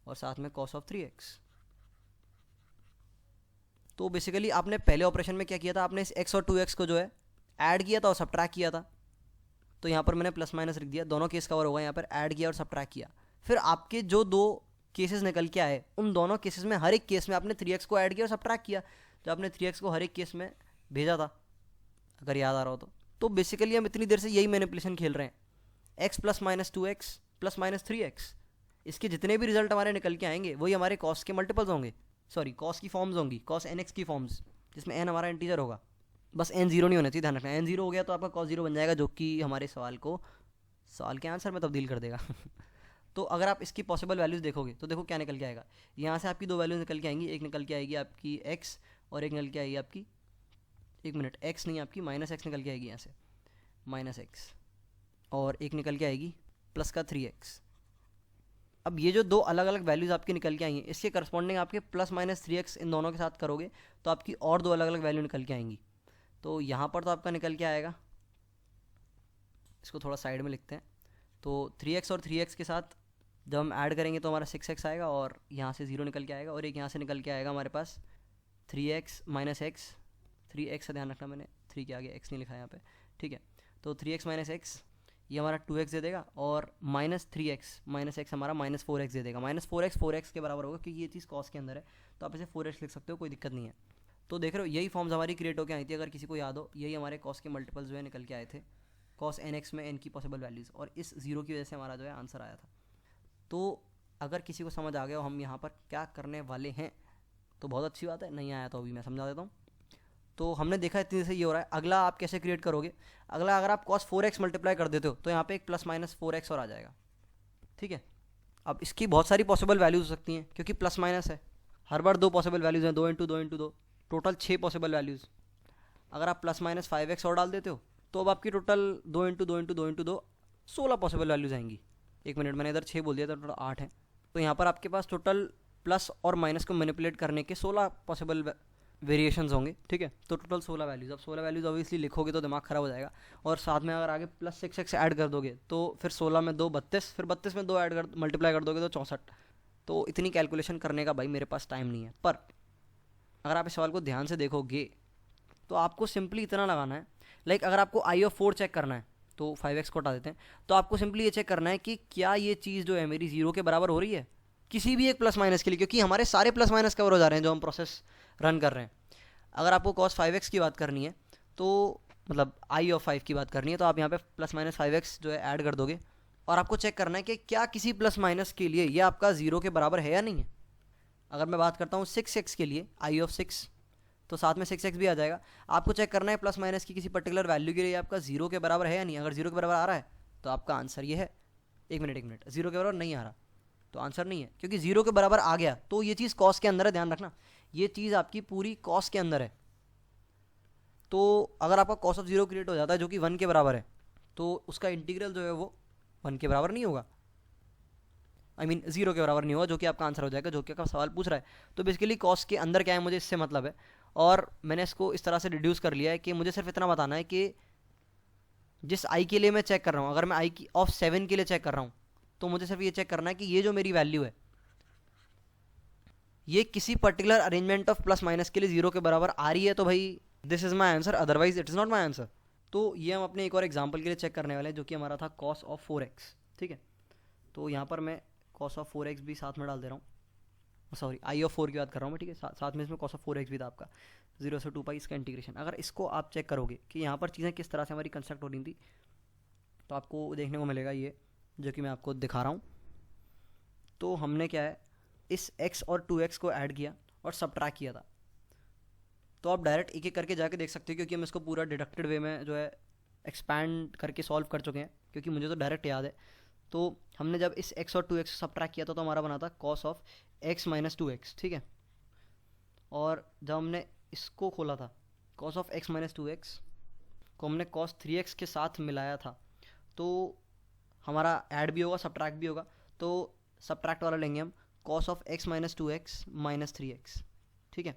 और साथ में cos ऑफ 3x। तो बेसिकली आपने पहले ऑपरेशन में क्या किया था, आपने इस x और 2x को जो है ऐड किया था और सबट्रैक्ट किया था। तो यहाँ पर मैंने प्लस माइनस लिख दिया, दोनों केस कवर होगा, यहाँ पर ऐड किया और सबट्रैक्ट किया। फिर आपके जो दो केसेस निकल के आए, उन दोनों केसेस में हर एक केस में आपने 3x को ऐड किया और सबट्रैक्ट किया। तो आपने 3x को हर एक केस में भेजा था, अगर याद आ रहा हो तो। तो बेसिकली हम इतनी देर से यही मैनिपुलेशन खेल रहे हैं, x plus minus 2x plus minus 3x, इसके जितने भी रिजल्ट हमारे निकल के आएंगे वही हमारे कॉस के मल्टीपल्स होंगे, सॉरी कॉस की फॉर्म्स होंगी, कॉस nx की फॉर्म्स, जिसमें n हमारा इंटीजर होगा। बस n जीरो नहीं होना चाहिए, ध्यान रखना, n जीरो हो गया तो आपका कॉस जीरो बन जाएगा, जो कि हमारे सवाल के आंसर में तब्दील कर देगा। तो अगर आप इसकी पॉसिबल वैल्यूज़ देखोगे तो देखो क्या निकल के आएगा, यहाँ से आपकी दो वैल्यूज निकल के आएंगी, एक निकल के आएगी आपकी x और एक निकल के आएगी आपकी, एक मिनट, x नहीं आपकी माइनस x निकल के आएगी यहाँ से, माइनस x, और एक निकल के आएगी प्लस का 3x। अब ये जो दो अलग अलग वैल्यूज़ आपकी निकल के आई हैं, इसके करस्पॉन्डिंग आपके प्लस माइनस 3x इन दोनों के साथ करोगे तो आपकी और दो अलग अलग वैल्यू निकल के आएंगी। तो यहाँ पर तो आपका निकल के आएगा, इसको थोड़ा साइड में लिखते हैं, तो 3x और 3x के साथ जब हम ऐड करेंगे तो हमारा 6x आएगा, और यहाँ से 0 निकल के आएगा, और एक यहाँ से निकल के आएगा हमारे पास 3x माइनस x, 3x का ध्यान रखना, मैंने 3 के आगे x नहीं लिखा है यहाँ पे, ठीक है। तो 3x माइनस x ये हमारा 2x दे देगा, और माइनस 3x माइनस x हमारा माइनस 4x दे देगा। माइनस 4x 4x के बराबर होगा, क्योंकि ये चीज़ कॉस के अंदर है, तो आप इसे 4x लिख सकते हो, कोई दिक्कत नहीं है। तो देख रहे हो यही फॉर्म्स हमारी क्रिएट होकर आई थी, अगर किसी को याद हो, यही हमारे कॉस के मल्टीपल्स जो है निकल के आए थे, कॉस nx में n की पॉसिबल वैल्यूज़, और इस 0 की वजह से हमारा जो है आंसर आया था। तो अगर किसी को समझ आ गया हो हम यहाँ पर क्या करने वाले हैं तो बहुत अच्छी बात है, नहीं आया तो अभी मैं समझा देता हूँ। तो हमने देखा इतनी से ये हो रहा है। अगला आप कैसे क्रिएट करोगे, अगला अगर आप cos 4x मल्टीप्लाई कर देते हो तो यहाँ पे एक प्लस माइनस 4x और आ जाएगा, ठीक है। अब इसकी बहुत सारी पॉसिबल वैल्यूज हो सकती हैं, क्योंकि प्लस माइनस है, हर बार दो पॉसिबल वैल्यूज़ हैं, 2 into 2 into 2, total 6 possible values. अगर आप प्लस माइनस 5x और डाल देते हो तो अब आपकी total 2 into 2 into 2 into 2 16 possible values आएंगी। एक मिनट, मैंने इधर 6 बोल दिया था, टोटल 8 है। तो यहाँ पर आपके पास टोटल प्लस और माइनस को मैनिपुलेट करने के 16 पॉसिबल वेरिएशंस होंगे, ठीक है। तो टोटल 16 वैल्यूज़। अब 16 वैल्यूज़ ऑब्वियसली लिखोगे तो दिमाग ख़राब हो जाएगा, और साथ में अगर आगे प्लस 6x ऐड कर दोगे तो फिर 16 में 2 32, फिर 32 में 2 ऐड कर मल्टीप्लाई कर दोगे तो 64। तो इतनी कैलकुलेशन करने का भाई मेरे पास टाइम नहीं है। पर अगर आप इस सवाल को ध्यान से देखोगे तो आपको सिंपली इतना लगाना है, लाइक अगर आपको आई ऑफ 4 चेक करना है तो 5x को हटा देते हैं, तो आपको सिंपली ये चेक करना है कि क्या ये चीज़ जो है मेरी 0 के बराबर हो रही है किसी भी एक प्लस माइनस के लिए, क्योंकि हमारे सारे प्लस माइनस कवर हो जा रहे हैं जो हम प्रोसेस रन कर रहे हैं। अगर आपको cos 5x की बात करनी है तो मतलब आई ऑफ 5 की बात करनी है तो आप यहाँ पे प्लस माइनस 5x जो है ऐड कर दोगे, और आपको चेक करना है कि क्या किसी प्लस माइनस के लिए ये आपका 0 के बराबर है या नहीं है। अगर मैं बात करता हूँ 6x के लिए, आई ऑफ 6, तो साथ में 6x भी आ जाएगा। आपको चेक करना है प्लस माइनस की किसी पर्टिकुलर वैल्यू के लिए आपका 0 के बराबर है या नहीं। अगर 0 के बराबर आ रहा है तो आपका आंसर ये है। एक मिनट, 0 के बराबर नहीं आ रहा तो आंसर नहीं है, क्योंकि 0 के बराबर आ गया तो ये चीज़ कॉस के अंदर है, ध्यान रखना, ये चीज़ आपकी पूरी कॉस के अंदर है। तो अगर आपका कॉस ऑफ 0 क्रिएट हो जाता है जो कि 1 के बराबर है, तो उसका इंटीग्रल जो है वो 1 के बराबर नहीं होगा, आई मीन 0 के बराबर नहीं होगा, जो कि आपका आंसर हो जाएगा, जो कि आपका सवाल पूछ रहा है। तो बेसिकली कॉस के अंदर क्या है मुझे इससे मतलब है, और मैंने इसको इस तरह से रिड्यूस कर लिया है कि मुझे सिर्फ इतना बताना है कि जिस आई के लिए मैं चेक कर रहा हूँ, अगर मैं आई की ऑफ 7 के लिए चेक कर रहा हूँ तो मुझे सिर्फ ये चेक करना है कि ये जो मेरी वैल्यू है ये किसी particular arrangement of plus minus के लिए 0 के बराबर आ रही है, तो भाई this is my answer, otherwise it is not my answer. तो ये हम अपने एक और एग्जाम्पल के लिए चेक करने वाले हैं, जो कि हमारा था कॉस ऑफ 4x, ठीक है। तो यहाँ पर मैं कॉस ऑफ 4x भी साथ में डाल दे रहा हूँ, सॉरी आई ऑफ 4 की बात कर रहा हूँ मैं, ठीक है। साथ में इसमें cos ऑफ 4x भी था आपका, 0 से 2 पाई इसका इंटीग्रेशन। अगर इसको आप चेक करोगे कि यहाँ पर चीज़ें किस तरह से हमारी कंस्ट्रक्ट हो रही थी, तो आपको देखने को मिलेगा ये जो कि मैं आपको दिखा रहा हूँ। तो हमने क्या है, इस x और 2x को ऐड किया और सबट्रैक्ट किया था। तो आप डायरेक्ट एक एक करके जाके देख सकते हो, क्योंकि हम इसको पूरा डिडक्टेड वे में जो है एक्सपैंड करके सॉल्व कर चुके हैं, क्योंकि मुझे तो डायरेक्ट याद है। तो हमने जब इस x और 2x सबट्रैक्ट किया था तो हमारा बना था cos of x minus 2x, ठीक है। और जब हमने इसको खोला था cos of x minus 2x को हमने cos 3x के साथ मिलाया था, तो हमारा ऐड भी होगा सबट्रैक्ट भी होगा। तो सबट्रैक्ट वाला लेंगे हम cos of x minus 2x minus 3x, ठीक है।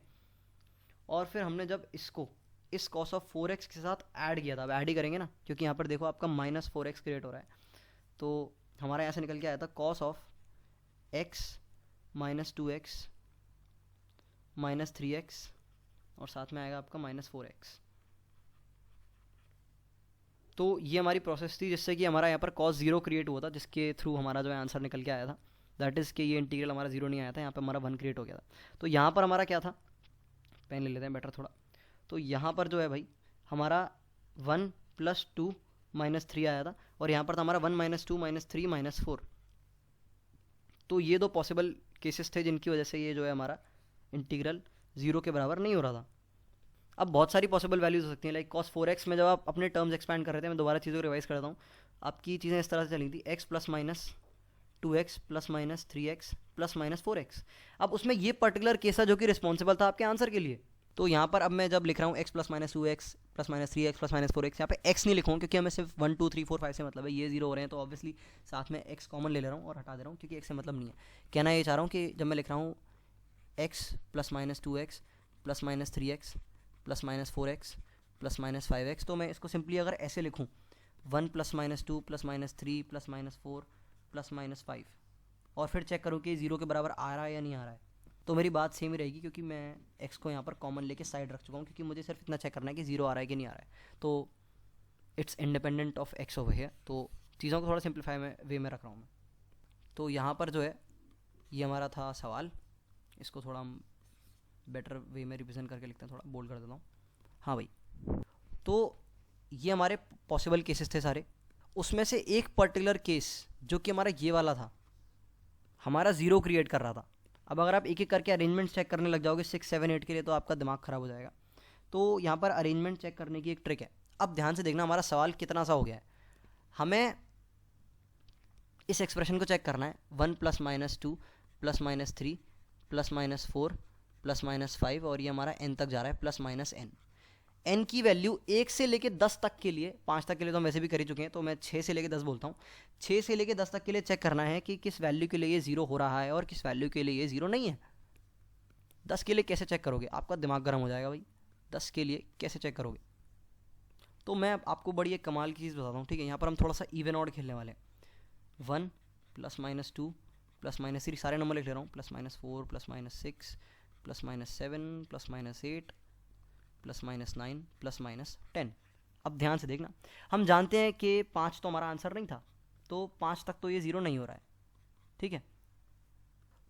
और फिर हमने जब इसको इस cos ऑफ 4x के साथ ऐड किया था, अब ऐड ही करेंगे ना, क्योंकि यहाँ पर देखो आपका माइनस 4x क्रिएट हो रहा है, तो हमारा यहाँ से निकल के आया था cos of x minus 2x minus 3x, और साथ में आएगा आपका माइनस 4x। तो ये हमारी प्रोसेस थी जिससे कि हमारा यहाँ पर cos 0 क्रिएट हुआ था, जिसके थ्रू हमारा जो है आंसर निकल के आया था। दैट इज़ कि ये इंटीग्रल हमारा 0 नहीं आया था, यहाँ पर हमारा 1 क्रिएट हो गया था। तो यहाँ पर हमारा क्या था, पेन ले लेते हैं बेटर थोड़ा। तो यहाँ पर जो है भाई हमारा 1 प्लस 2 माइनस 3 आया था, और यहाँ पर था हमारा 1 माइनस 2 माइनस 3 माइनस 4। तो ये दो पॉसिबल केसेस थे जिनकी वजह से ये जो है हमारा इंटीग्रल 0 के बराबर नहीं हो रहा था। अब बहुत सारी पॉसिबल वैल्यूज हो सकती हैं, लाइक cos 4x में जब आप अपने टर्म्स एक्सपैंड कर रहे थे, मैं दोबारा चीज़ों को रिवाइज करता हूँ, आपकी चीज़ें इस तरह से चली थी, x plus minus 2x plus minus 3x plus minus 4x। अब उसमें ये पर्टिकुलर केस है जो कि रिस्पॉन्सिबल था आपके आंसर के लिए। तो यहाँ पर अब मैं जब लिख रहा हूँ x plus minus 2x plus minus 3x plus minus 4x, यहाँ पे x नहीं लिखूँ क्योंकि हमें सिर्फ 1 2 3 4 5 से मतलब है, ये 0 हो रहे हैं तो ऑब्वियसली साथ में x कॉमन ले रहा हूँ और हटा दे रहा हूँ क्योंकि x से मतलब नहीं है। कहना ये चाह रहा हूँ कि जब मैं लिख रहा हूँ x plus minus 2x plus minus 3x plus minus 4x plus minus 5x, तो मैं इसको सिंपली अगर ऐसे लिखूँ 1 plus minus 2 plus minus 3 plus minus 4 plus minus 5, और फिर चेक करूँ कि 0 के बराबर आ रहा है या नहीं आ रहा है, तो मेरी बात सेम ही रहेगी क्योंकि मैं x को यहाँ पर कॉमन लेके साइड रख चुका हूँ, क्योंकि मुझे सिर्फ इतना चेक करना है कि 0 आ रहा है कि नहीं आ रहा है। तो it's independent of x over here. तो चीज़ों को थोड़ा सिंप्लीफाई में वे में रख रहा हूँ मैं। तो यहाँ पर जो है ये हमारा था सवाल, इसको थोड़ा हम बेटर वे में रिप्रेजेंट करके लिखते हैं, थोड़ा बोल्ड कर देता हूँ। हाँ भाई, तो ये हमारे पॉसिबल केसेस थे सारे, उसमें से एक पर्टिकुलर केस जो कि हमारा ये वाला था, हमारा 0 क्रिएट कर रहा था। अब अगर आप एक एक करके अरेंजमेंट चेक करने लग जाओगे 6 7 8 के लिए तो आपका दिमाग ख़राब हो जाएगा। तो यहाँ पर अरेंजमेंट चेक करने की एक ट्रिक है। अब ध्यान से देखना हमारा सवाल कितना सा हो गया है। हमें इस एक्सप्रेशन को चेक करना है, 1 plus minus 2 plus minus 3 plus minus 4 plus minus 5, और ये हमारा n तक जा रहा है प्लस माइनस n। n की वैल्यू 1 से लेके 10 तक के लिए, 5 तक के लिए तो हम वैसे भी कर ही चुके हैं, तो मैं 6 से लेके 10 बोलता हूँ। 6 से लेके 10 तक के लिए चेक करना है कि किस वैल्यू के लिए ये 0 हो रहा है और किस वैल्यू के लिए ये 0 नहीं है। 10 के लिए कैसे चेक करोगे, आपका दिमाग गर्म हो जाएगा भाई। 10 के लिए कैसे चेक करोगे, तो मैं आपको बड़ी एक कमाल की चीज़ बताता हूँ, ठीक है। यहाँ पर हम थोड़ा सा इवन ऑड खेलने वाले हैं। 1 प्लस माइनस 2 प्लस माइनस 3, सारे नंबर लिख ले रहा हूँ, plus minus 4 plus minus 6 plus minus 7 plus minus 8 plus minus 9 plus minus 10। अब ध्यान से देखना, हम जानते हैं कि 5 तो हमारा आंसर नहीं था, तो 5 तक तो ये 0 नहीं हो रहा है, ठीक है।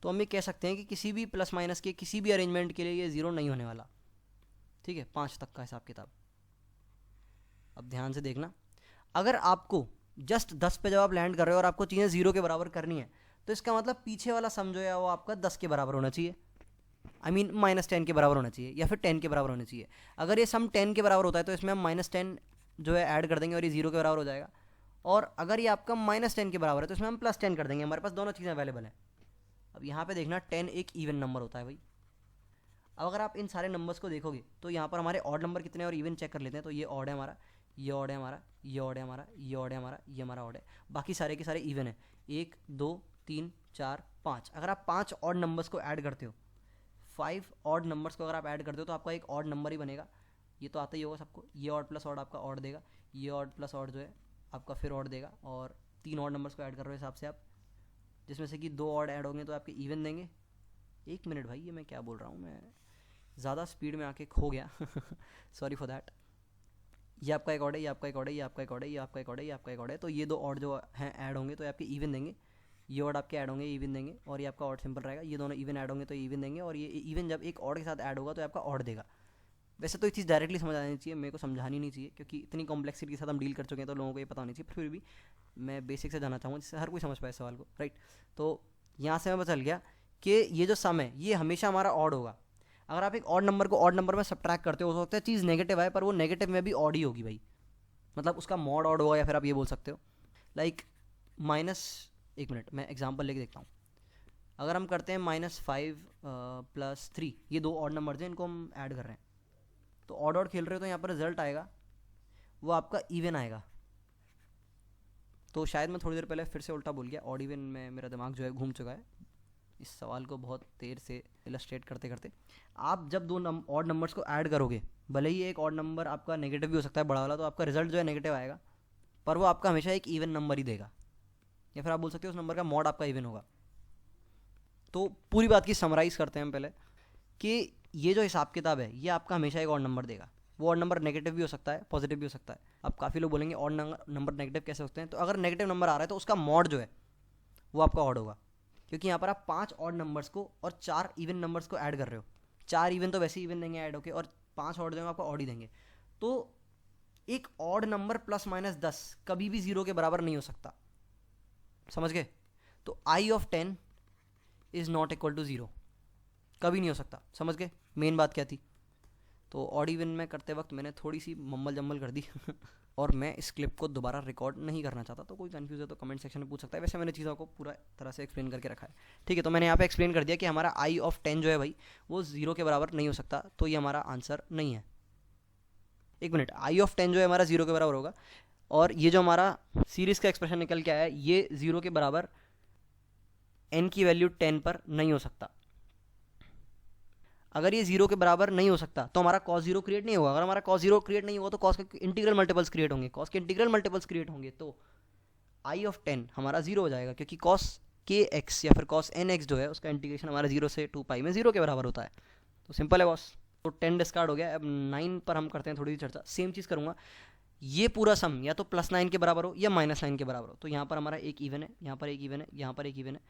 तो हम ये कह सकते हैं कि किसी भी प्लस माइनस के किसी भी अरेंजमेंट के लिए ये 0 नहीं होने वाला, ठीक है। 5 तक का हिसाब किताब। अब ध्यान से देखना, अगर आपको जस्ट 10 पे जब आप लैंड कर रहे हो और आपको चीज़ें 0 के बराबर करनी है, तो इसका मतलब पीछे वाला सम जो है वो आपका 10 के बराबर होना चाहिए, आई मीन माइनस 10 के बराबर होना चाहिए या फिर 10 के बराबर होना चाहिए। अगर ये सम 10 के बराबर होता है तो इसमें हम माइनस 10 जो है ऐड कर देंगे और ये 0 के बराबर हो जाएगा, और अगर ये आपका माइनस 10 के बराबर है तो इसमें हम प्लस 10 कर देंगे। हमारे पास दोनों चीज़ें अवेलेबल हैं। अब यहाँ पे देखना 10 एक इवन नंबर होता है भाई। अब अगर आप इन सारे नंबर्स को देखोगे तो यहाँ पर हमारे ऑड नंबर कितने हैं और इवन चेक कर लेते हैं। तो ये ऑड है हमारा, ये ऑड है हमारा, ये ऑड है हमारा, ये ऑड है हमारा, ये हमारा ऑड है, बाकी सारे के सारे इवन है। 1 2 3 4 5। अगर आप 5 ऑड नंबर्स को ऐड करते हो, 5 ऑड नंबर्स को अगर आप ऐड करते हो तो आपका एक ऑड नंबर ही बनेगा। ये तो आता ही होगा सबको, ये ऑड प्लस ऑड आपका ऑड देगा, ये ऑड प्लस ऑड जो है आपका फिर ऑड देगा, और 3 ऑड नंबर्स को ऐड कर रहे हो हिसाब से आप, जिसमें से कि 2 ऑड ऐड होंगे तो आपके इवन देंगे। 1 मिनट भाई, ये मैं क्या बोल रहा हूँ, मैं ज़्यादा स्पीड में आके खो गया, सॉरी फॉर दैट। ये आपका एक ऑड है, ये आपका एक ऑड है, ये आपका एक ऑड है, ये आपका एक ऑड है, ये आपका एक ऑड है, तो ये 2 ऑड जो हैं ऐड होंगे तो आपके इवन देंगे। ये ऑड आपके ऐड होंगे, इवन देंगे, और ये आपका ऑड सिंपल रहेगा। ये दोनों इवन ऐड होंगे तो इवन देंगे, और ये इवन जब एक ऑड के साथ ऐड होगा तो आपका ऑड देगा। वैसे तो ये चीज़ डायरेक्टली समझ आनी चाहिए, मेरे को समझानी नहीं चाहिए क्योंकि इतनी कॉम्प्लेक्सिटी के साथ हम डील कर चुके हैं तो लोगों को ये पता होनी चाहिए, फिर भी मैं बेसिक से जाना चाहूँगा जिससे हर कोई समझ पाए सवाल को, राइट। तो यहाँ से मैं पता चल गया कि ये जो सम है ये हमेशा हमारा ऑड होगा। अगर आप एक ऑड नंबर को ऑड नंबर में सब्ट्रैक्ट करते हो सकता है चीज़ नेगेटिव आए, पर वो नेगेटिव में भी ऑड ही होगी भाई, मतलब उसका मॉड ऑड होगा, या फिर आप ये बोल सकते हो लाइक माइनस, एक मिनट मैं एग्जांपल लेके देखता हूँ। अगर हम करते हैं -5 प्लस 3, ये 2 ऑड नंबर्स हैं, इनको हम ऐड कर रहे हैं, तो ऑड ऑड खेल रहे हो तो यहाँ पर रिजल्ट आएगा वो आपका इवन आएगा। तो शायद मैं थोड़ी देर पहले फिर से उल्टा बोल गया, ऑड इवन में मेरा दिमाग जो है घूम चुका है इस सवाल को बहुत देर से इलस्ट्रेट करते करते। आप जब 2 ऑड नंबर्स को ऐड करोगे, भले ही एक ऑड नंबर आपका नेगेटिव भी हो सकता है बड़ा वाला, तो आपका रिजल्ट जो है नेगेटिव आएगा, पर वो आपका हमेशा एक इवन नंबर ही देगा, या फिर आप बोल सकते हो उस नंबर का मॉड आपका इवन होगा। तो पूरी बात की समराइज़ करते हैं हम पहले कि ये जो हिसाब किताब है ये आपका हमेशा एक ऑड नंबर देगा। वो ऑड नंबर नेगेटिव भी हो सकता है, पॉजिटिव भी हो सकता है। अब काफ़ी लोग बोलेंगे ऑड नंबर नेगेटिव कैसे हो सकते हैं, तो अगर नेगेटिव नंबर आ रहा है तो उसका मॉड जो है वो आपका ऑड होगा, क्योंकि यहाँ पर आप 5 ऑड नंबर्स को और 4 इवन नंबर्स को ऐड कर रहे हो। 4 इवन तो वैसे ही इवन देंगे ऐड होके, और 5 ऑड देंगे आपको ऑड ही देंगे। तो एक ऑड नंबर प्लस माइनस 10 कभी भी 0 के बराबर नहीं हो सकता, समझ गए? तो I of 10 is not equal to 0, कभी नहीं हो सकता, समझ गए मेन बात क्या थी? तो ऑड इवन में करते वक्त मैंने थोड़ी सी मम्मल जम्मल कर दी और मैं इस क्लिप को दोबारा रिकॉर्ड नहीं करना चाहता, तो कोई कंफ्यूज है तो कमेंट सेक्शन में पूछ सकता है। वैसे मैंने चीज़ों को पूरा तरह से एक्सप्लेन करके रखा है, ठीक है? तो मैंने यहाँ पे एक्सप्लेन कर दिया कि हमारा आई ऑफ 10 जो है भाई वो 0 के बराबर नहीं हो सकता, तो ये हमारा आंसर नहीं है। एक मिनट, आई ऑफ 10 जो है हमारा 0 के बराबर होगा, और ये जो हमारा सीरीज़ का एक्सप्रेशन निकल के आया है ये 0 के बराबर n की वैल्यू 10 पर नहीं हो सकता। अगर ये 0 के बराबर नहीं हो सकता तो हमारा cos 0 क्रिएट नहीं होगा। अगर हमारा cos 0 क्रिएट नहीं होगा तो cos के इंटीग्रल मल्टीपल्स क्रिएट होंगे, cos के इंटीग्रल मल्टीपल्स क्रिएट होंगे, तो आई ऑफ 10 हमारा 0 हो जाएगा, क्योंकि cos kx या फिर cos nx जो है उसका इंटीग्रेशन हमारा 0 से 2 पाई में 0 के बराबर होता है। तो सिंपल है बॉस। तो 10 डिस्कार्ड हो गया। अब 9 पर हम करते हैं थोड़ी सी चर्चा। सेम चीज़ करूँगा, ये पूरा सम या तो +9 के बराबर हो या -9 के बराबर हो। तो यहाँ पर हमारा एक इवन है, यहाँ पर एक इवन है, यहाँ पर एक इवन है,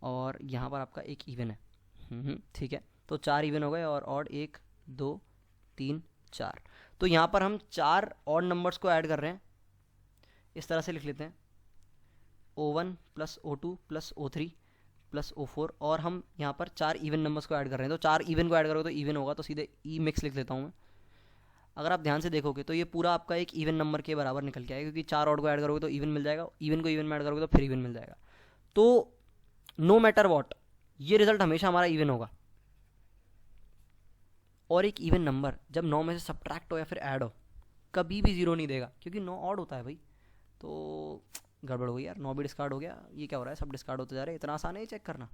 और यहाँ पर आपका एक इवन है। ठीक है, तो 4 इवन हो गए, और ऑड 1 2 3 4। तो यहाँ पर हम 4 ऑड नंबर्स को ऐड कर रहे हैं, इस तरह से लिख लेते हैं O1 + O2 + O3 + O4, और हम यहाँ पर 4 इवन नंबर्स को ऐड कर रहे हैं। तो 4 इवन को ऐड करोगे तो इवन होगा, तो सीधे ई मिक्स लिख लेता हूँ मैं। अगर आप ध्यान से देखोगे तो ये पूरा आपका एक इवन नंबर के बराबर निकल के आएगा, क्योंकि 4 ऑड को ऐड करोगे तो इवन मिल जाएगा, इवन को इवन में ऐड करोगे तो फिर इवन मिल जाएगा। तो नो मैटर वॉट, ये रिजल्ट हमेशा हमारा इवन होगा। और एक इवन नंबर जब 9 में से सब्ट्रैक्ट हो या फिर ऐड हो कभी भी 0 नहीं देगा, क्योंकि 9 ऑड होता है भाई। तो गड़बड़ हो गई यार, 9 भी डिस्कार्ड हो गया, ये क्या हो रहा है, सब डिस्कार्ड होते जा रहे हैं। इतना आसान है ये चेक करना,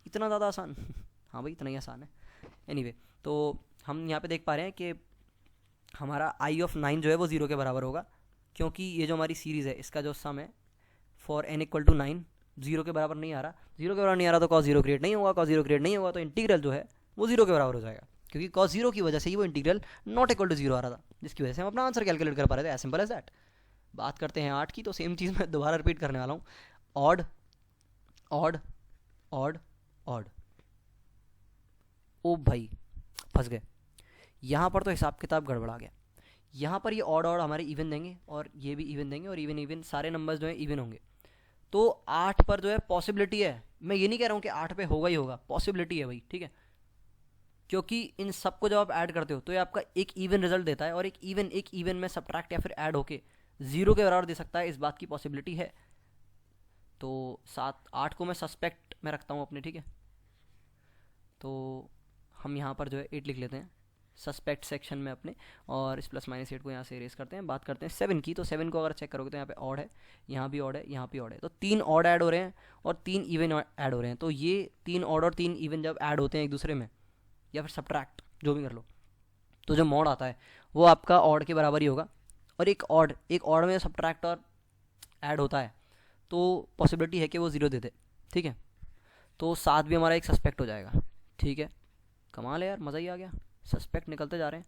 इतना ज़्यादा आसान हाँ भाई इतना ही आसान है। एनीवे, तो हम यहाँ पे देख पा रहे हैं कि हमारा आई ऑफ 9 जो है वो 0 के बराबर होगा, क्योंकि ये जो हमारी सीरीज़ है इसका जो सम है फॉर n = 9 0 के बराबर नहीं आ रहा। 0 के बराबर नहीं आ रहा तो cos 0 क्रिएट नहीं होगा, cos 0 क्रिएट नहीं होगा तो इंटीग्रल जो है वो 0 के बराबर हो जाएगा, क्योंकि cos 0 की वजह से ही वो इंटीग्रल नॉट इक्वल टू 0 आ रहा था, जिसकी वजह से हम अपना आंसर कैलकुलेट कर पा रहे थे। As simple as that. बात करते हैं 8 की, तो सेम चीज़ मैं दोबारा रिपीट करने वाला हूँ। ऑड ऑड ऑड ऑड, ओ भाई फंस गए यहाँ पर, तो हिसाब किताब गड़बड़ा गया। यहाँ पर ये ऑड ऑड हमारे इवन देंगे, और ये भी इवन देंगे, और इवन इवन सारे नंबर्स जो है इवन होंगे। तो 8 पर जो है पॉसिबिलिटी है, मैं ये नहीं कह रहा हूँ कि 8 पे होगा ही होगा, पॉसिबिलिटी है भाई, ठीक है? क्योंकि इन सबको जब आप ऐड करते हो तो ये आपका एक इवन रिजल्ट देता है, और एक इवन में सब्ट्रैक्ट या फिर ऐड होके 0 के बराबर दे सकता है, इस बात की पॉसिबिलिटी है। तो 8 को मैं सस्पेक्ट में रखता हूँ अपने, ठीक है? तो हम यहाँ पर जो है 8 लिख लेते हैं सस्पेक्ट सेक्शन में अपने, और इस +-8 को यहाँ से इरेज करते हैं। बात करते हैं 7 की, तो 7 को अगर चेक करोगे तो यहाँ पे ऑड है, यहाँ भी ऑड है, यहाँ भी ऑड है। तो 3 ऑड ऐड हो रहे हैं और 3 इवन ऐड हो रहे हैं। तो ये 3 ऑड और 3 इवन जब ऐड होते हैं एक दूसरे में, या फिर सब्ट्रैक्ट जो भी कर लो, तो जो मॉड आता है वो आपका ऑड के बराबर ही होगा। और एक ऑड में सब्ट्रैक्ट और ऐड होता है तो पॉसिबिलिटी है कि वो 0 दे दे, ठीक है? तो 7 भी हमारा एक सस्पेक्ट हो जाएगा, ठीक है? कमाल है यार, मज़ा ही आ गया, सस्पेक्ट निकलते जा रहे हैं।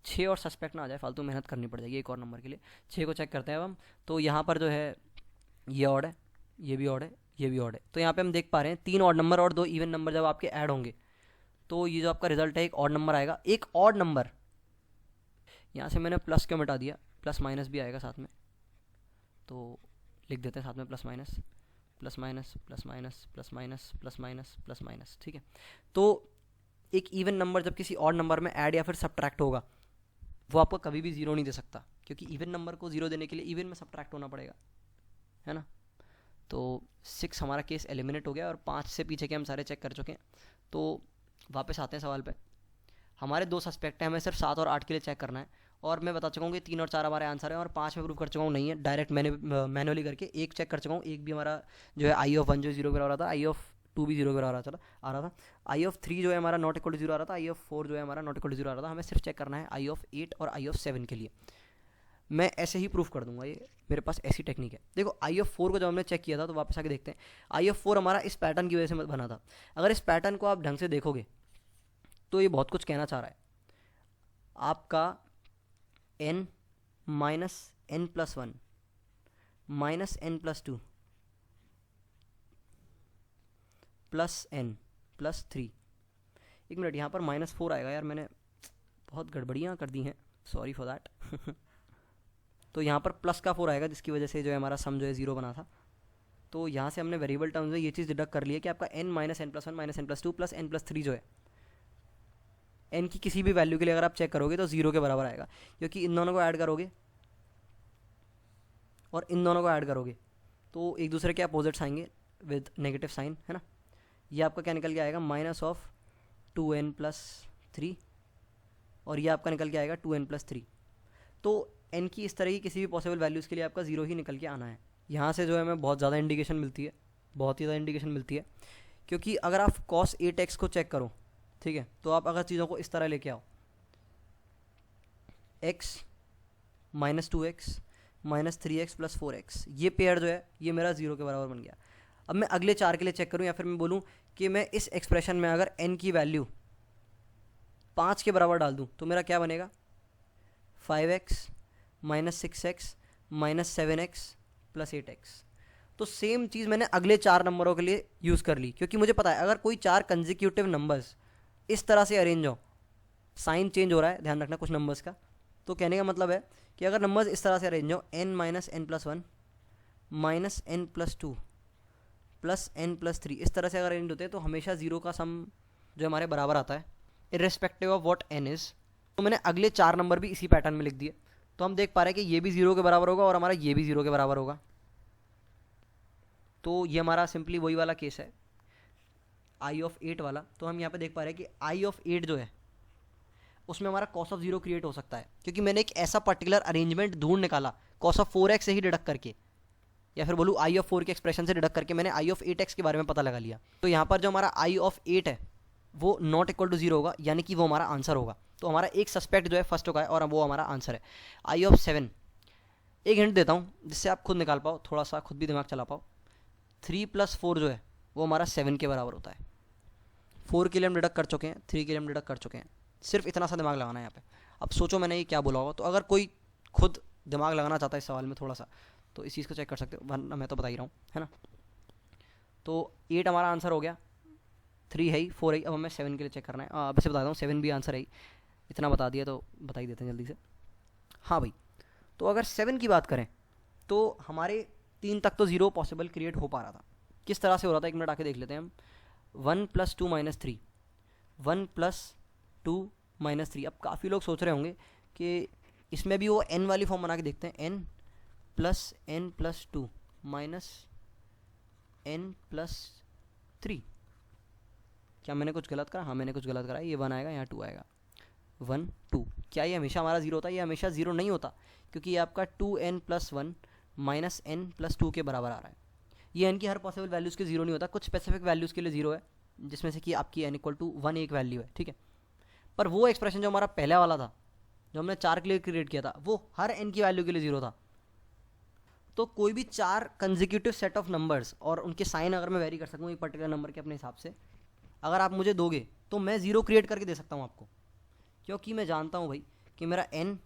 6 और सस्पेक्ट ना आ जाए, फालतू मेहनत करनी पड़ जाएगी एक और नंबर के लिए। 6 को चेक करते हैं अब हम, तो यहाँ पर जो है ये ऑड है, ये भी ऑड है, ये भी ऑड है। तो यहाँ पे हम देख पा रहे हैं 3 ऑड नंबर और 2 इवन नंबर जब आपके ऐड होंगे तो ये जो आपका रिजल्ट है एक ऑड नंबर आएगा। एक ऑड नंबर, यहाँ से मैंने प्लस क्यों मिटा दिया, प्लस माइनस भी आएगा साथ में, तो लिख देते हैं साथ में plus minus plus minus plus minus plus minus plus minus plus minus, ठीक है? तो एक इवन नंबर जब किसी ऑड नंबर में ऐड या फिर सब्ट्रैक्ट होगा वो आपको कभी भी 0 नहीं दे सकता, क्योंकि इवन नंबर को 0 देने के लिए इवन में सब्ट्रैक्ट होना पड़ेगा, है ना? तो 6 हमारा केस एलिमिनेट हो गया, और 5 से पीछे के हम सारे चेक कर चुके हैं। तो वापस आते हैं सवाल पे। हमारे 2 सस्पेक्ट हैं, हमें सिर्फ 7 और 8 के लिए चेक करना है, और मैं बता चुका हूँ कि 3 और 4 हमारे आंसर हैं, और 5 में प्रूव कर चुका हूँ नहीं है, डायरेक्ट मैंने मैनुअली करके 1 चेक कर चुका हूँ। एक भी हमारा जो है आई ऑफ 1 जो 0 के बराबर था, आई ऑफ 2 भी 0 के बराबर आ रहा था, आई ऑफ 3 जो है हमारा नॉट इक्वल टू 0 आ रहा था, आई ऑफ 4 जो है हमारा नॉट इक्वल टू 0 आ रहा था। हमें सिर्फ चेक करना है आई ऑफ 8 और आई ऑफ 7 के लिए। मैं ऐसे ही प्रूफ कर दूंगा, ये मेरे पास ऐसी टेक्निक है। देखो आई ऑफ 4 को जब हमने चेक किया था तो वापस आके देखते हैं, आई ऑफ 4 हमारा इस पैटर्न की वजह से बना था। अगर इस पैटर्न को आप ढंग से देखोगे तो ये बहुत कुछ कहना चाह रहा है। आपका n minus n+1 minus n+2 plus n+3। एक मिनट, यहाँ पर -4 आएगा यार, मैंने बहुत गड़बड़ियाँ कर दी हैं, सॉरी फॉर दैट तो यहाँ पर प्लस का 4 आएगा, जिसकी वजह से जो है हमारा सम जो है 0 बना था। तो यहाँ से हमने वेरिएबल टर्म्स में ये चीज़ डिडक्ट कर ली है कि आपका n minus n plus one minus n plus two plus n plus three जो है n की किसी भी वैल्यू के लिए अगर आप चेक करोगे तो 0 के बराबर आएगा, क्योंकि इन दोनों को ऐड करोगे और इन दोनों को ऐड करोगे तो एक दूसरे के अपोजिट्स आएंगे विद नेगेटिव साइन, है ना। ये आपका क्या निकल के आएगा, minus of 2n plus three, और ये आपका निकल के आएगा 2n प्लस थ्री। तो n की इस तरह की किसी भी पॉसिबल वैल्यूज़ के लिए आपका 0 ही निकल के आना है। यहाँ से जो है हमें बहुत ज़्यादा इंडिकेशन मिलती है, बहुत ही ज़्यादा इंडिकेशन मिलती है, क्योंकि अगर आप cos 8x को चेक करो, ठीक है, तो आप अगर चीज़ों को इस तरह लेके आओ, x minus 2x minus 3x plus 4x, ये पेयर जो है ये मेरा 0 के बराबर बन गया। अब मैं अगले 4 के लिए चेक करूँ, या फिर मैं बोलूँ कि मैं इस एक्सप्रेशन में अगर n की वैल्यू 5 के बराबर डाल दूँ तो मेरा क्या बनेगा, 5x minus 6x minus 7x plus 8x। तो सेम चीज़ मैंने अगले 4 नंबरों के लिए यूज़ कर ली, क्योंकि मुझे पता है अगर कोई 4 कंजिक्यूटिव नंबर्स इस तरह से अरेंज हो, साइन चेंज हो रहा है, ध्यान रखना कुछ नंबर्स का, तो कहने का मतलब है कि अगर नंबर्स इस तरह से अरेंज हो, n minus n plus one minus n plus two plus n plus three, इस तरह से अगर अरेंज होते हैं तो हमेशा 0 का सम जो हमारे बराबर आता है, irrespective of what n is. तो मैंने अगले 4 नंबर भी इसी पैटर्न में लिख दिए, तो हम देख पा रहे हैं कि ये भी 0 के बराबर होगा और हमारा ये भी 0 के बराबर होगा। तो ये हमारा सिंपली वही वाला केस है, आई ऑफ 8 वाला। तो हम यहाँ पे देख पा रहे हैं कि आई ऑफ 8 जो है उसमें हमारा कॉस ऑफ 0 क्रिएट हो सकता है, क्योंकि मैंने एक ऐसा पर्टिकुलर अरेंजमेंट ढूंढ निकाला कॉस ऑफ 4x से ही डिडक्ट करके, या फिर बोलूँ आई ऑफ 4 के एक्सप्रेशन से डिडक्ट करके मैंने आई ऑफ 8x के बारे में पता लगा लिया। तो यहाँ पर जो हमारा आई ऑफ 8 है वो नॉट इक्वल टू 0 होगा, यानी कि वो हमारा आंसर होगा। तो हमारा एक सस्पेक्ट जो है फर्स्ट होगा और वो हमारा आंसर है। आई ऑफ 7, एक हिंट देता हूँ जिससे आप खुद निकाल पाओ, थोड़ा सा खुद भी दिमाग चला पाओ। 3 प्लस 4 जो है वो हमारा 7 के बराबर होता है। 4 के लिए हम डिडक्ट कर चुके हैं, 3 के लिए हम डिडक्ट कर चुके हैं, सिर्फ इतना सा दिमाग लगाना है यहाँ पे। अब सोचो मैंने ये क्या बोला होगा, तो अगर कोई खुद दिमाग लगाना चाहता है इस सवाल में थोड़ा सा, तो इस चीज़ को चेक कर सकते हो, वरना मैं तो बता ही रहा हूँ, है ना। तो 8 हमारा आंसर हो गया, 3 है ही, 4 है ही। अब हमें 7 के लिए चेक करना है। वैसे बता दूँ 7 भी आंसर है ही, इतना बता दिया तो बता ही देते हैं जल्दी से। हाँ भाई, तो अगर 7 की बात करें तो हमारे 3 तक तो 0 पॉसिबल क्रिएट हो पा रहा था। किस तरह से हो रहा था, एक मिनट आके देख लेते हैं हम। 1 प्लस 2 माइनस 3, 1 प्लस 2 माइनस 3। अब काफ़ी लोग सोच रहे होंगे कि इसमें भी वो n वाली फॉर्म बना के देखते हैं, n plus 2 minus n plus 3। क्या मैंने कुछ गलत करा? हाँ मैंने कुछ गलत करा। ये 1 आएगा, यहाँ 2 आएगा, 1 2। क्या ये हमेशा हमारा 0 होता है? ये हमेशा 0 नहीं होता, क्योंकि ये आपका 2n plus 1 minus n plus 2 के बराबर आ रहा है। ये n की हर पॉसिबल वैल्यूज़ के 0 नहीं होता, कुछ स्पेसिफिक वैल्यूज़ के लिए 0 है, जिसमें से कि आपकी n इक्वल टू 1 एक वैल्यू है, ठीक है। पर वो एक्सप्रेशन जो हमारा पहला वाला था, जो हमने 4 के लिए क्रिएट किया था, वो हर n की वैल्यू के लिए 0 था। तो कोई भी 4 कंजिक्यूटिव सेट ऑफ नंबर्स और उनके साइन अगर मैं वेरी कर सकूँ एक पर्टिकुलर नंबर के अपने हिसाब से, अगर आप मुझे दोगे तो मैं 0 क्रिएट करके दे सकता हूँ आपको, क्योंकि मैं जानता हूँ भाई कि मेरा n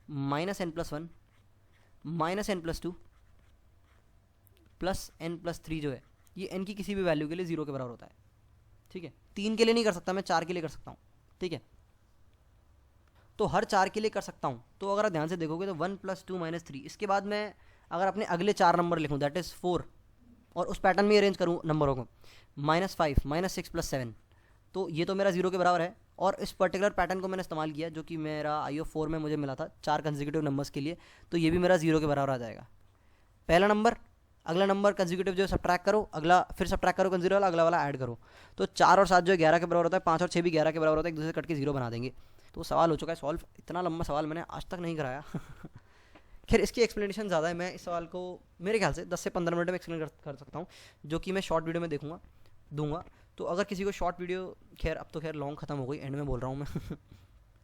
minus n plus 1 minus n plus 2 plus n plus 3 जो है ये n की किसी भी वैल्यू के लिए 0 के बराबर होता है, ठीक है। 3 के लिए नहीं कर सकता मैं, 4 के लिए कर सकता हूँ, ठीक है। तो हर 4 के लिए कर सकता हूँ। तो अगर आप ध्यान से देखोगे तो 1 प्लस 2 माइनस 3, इसके बाद मैं अगर अपने अगले 4 नंबर लिखूँ, दैट इज़ 4, और उस पैटर्न में अरेंज करूँ नंबरों को, -5 -6 प्लस 7, तो ये तो मेरा 0 के बराबर है। और इस पर्टिकुलर पैटर्न को मैंने इस्तेमाल किया जो कि मेरा आई ऑफ 4 में मुझे मिला था 4 कंजिक्यूटिव नंबर्स के लिए, तो ये भी मेरा 0 के बराबर आ जाएगा। पहला नंबर, अगला नंबर कंजिक्यूटिव जो है सब्ट्रैक्ट करो, अगला फिर सब्ट्रैक्ट करो कंजिक्यूटिव वाला, अगला वाला ऐड करो। तो 4 और 7 जो है 11 के बराबर होता है, 5 और 6 भी 11 के बराबर होता है, एक दूसरे कट के 0 बना देंगे। तो सवाल हो चुका है सॉल्व। इतना लंबा सवाल मैंने आज तक नहीं कराया। खैर इसकी एक्सप्लेनेशन ज़्यादा है, मैं इस सवाल को मेरे ख्याल से 10 से 15 मिनट में एक्सप्लेन कर सकता हूँ, जो कि मैं शॉर्ट वीडियो में दूंगा। तो अगर किसी को शॉर्ट वीडियो, खैर अब तो खैर लॉन्ग खत्म हो गई, एंड में बोल रहा हूँ मैं,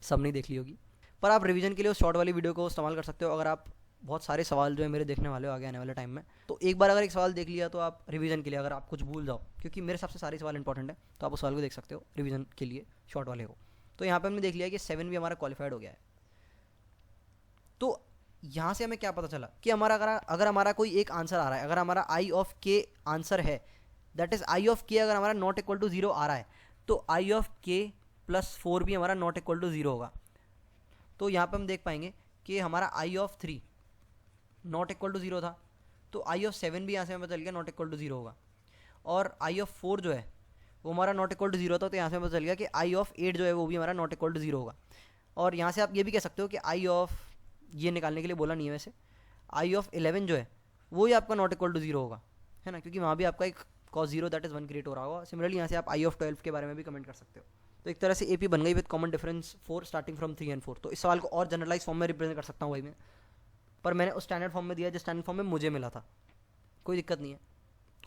सब नहीं देख ली होगी, पर आप रिवीजन के लिए उस शॉर्ट वाली वीडियो को इस्तेमाल कर सकते हो। अगर आप बहुत सारे सवाल जो है मेरे देखने वाले हो आगे आने वाले टाइम में, तो एक बार अगर एक सवाल देख लिया तो आप रिवीजन के लिए, अगर आप कुछ भूल जाओ, क्योंकि मेरे हिसाब से सारे सवाल इंपॉर्टेंट है, तो आप उस सवाल को देख सकते हो रिवीजन के लिए शॉर्ट वाले को। तो यहाँ पे हमने देख लिया कि 7 भी हमारा क्वालिफाइड हो गया है। तो यहाँ से हमें क्या पता चला कि हमारा अगर हमारा कोई एक आंसर आ रहा है, अगर हमारा आई ऑफ के आंसर है, दैट इज आई ऑफ के अगर हमारा नॉट इक्वल टू 0 आ रहा है, तो आई ऑफ के प्लस 4 भी हमारा नॉट इक्वल टू 0 होगा। तो यहाँ पे हम देख पाएंगे कि हमारा आई ऑफ 3 नॉट इक्वल टू 0 था, तो आई ऑफ 7 भी यहाँ से हमें पता चल गया नॉट इक्वल टू 0 होगा। और आई ऑफ 4 जो है वो हमारा नॉट इक्वल टू 0 था, तो यहाँ से हमें पता चल गया कि आई ऑफ 8 जो है वो भी हमारा नॉट इक्वल टू 0 होगा। और यहाँ से आप ये भी कह सकते हो कि आई ऑफ, ये निकालने के लिए बोला नहीं है वैसे, आई ऑफ 11 जो है वो ही आपका नॉट इक्वल टू 0 होगा, है ना, क्योंकि वहाँ भी आपका एक cos 0 दैट इज़ 1 क्रिएट हो रहा होगा। सिमिलरली यहाँ से आप आई ऑफ 12 के बारे में भी कमेंट कर सकते हो। तो एक तरह से AP बन गई with common difference 4 starting from 3 and 4। तो इस सवाल को और जनरलाइज फॉर्म में रिप्रेजेंट कर सकता हूँ भाई मैं, पर मैंने उस स्टैंडर्ड फॉर्म में दिया जिस स्टैंडर्ड फॉर्म में मुझे मिला था, कोई दिक्कत नहीं है।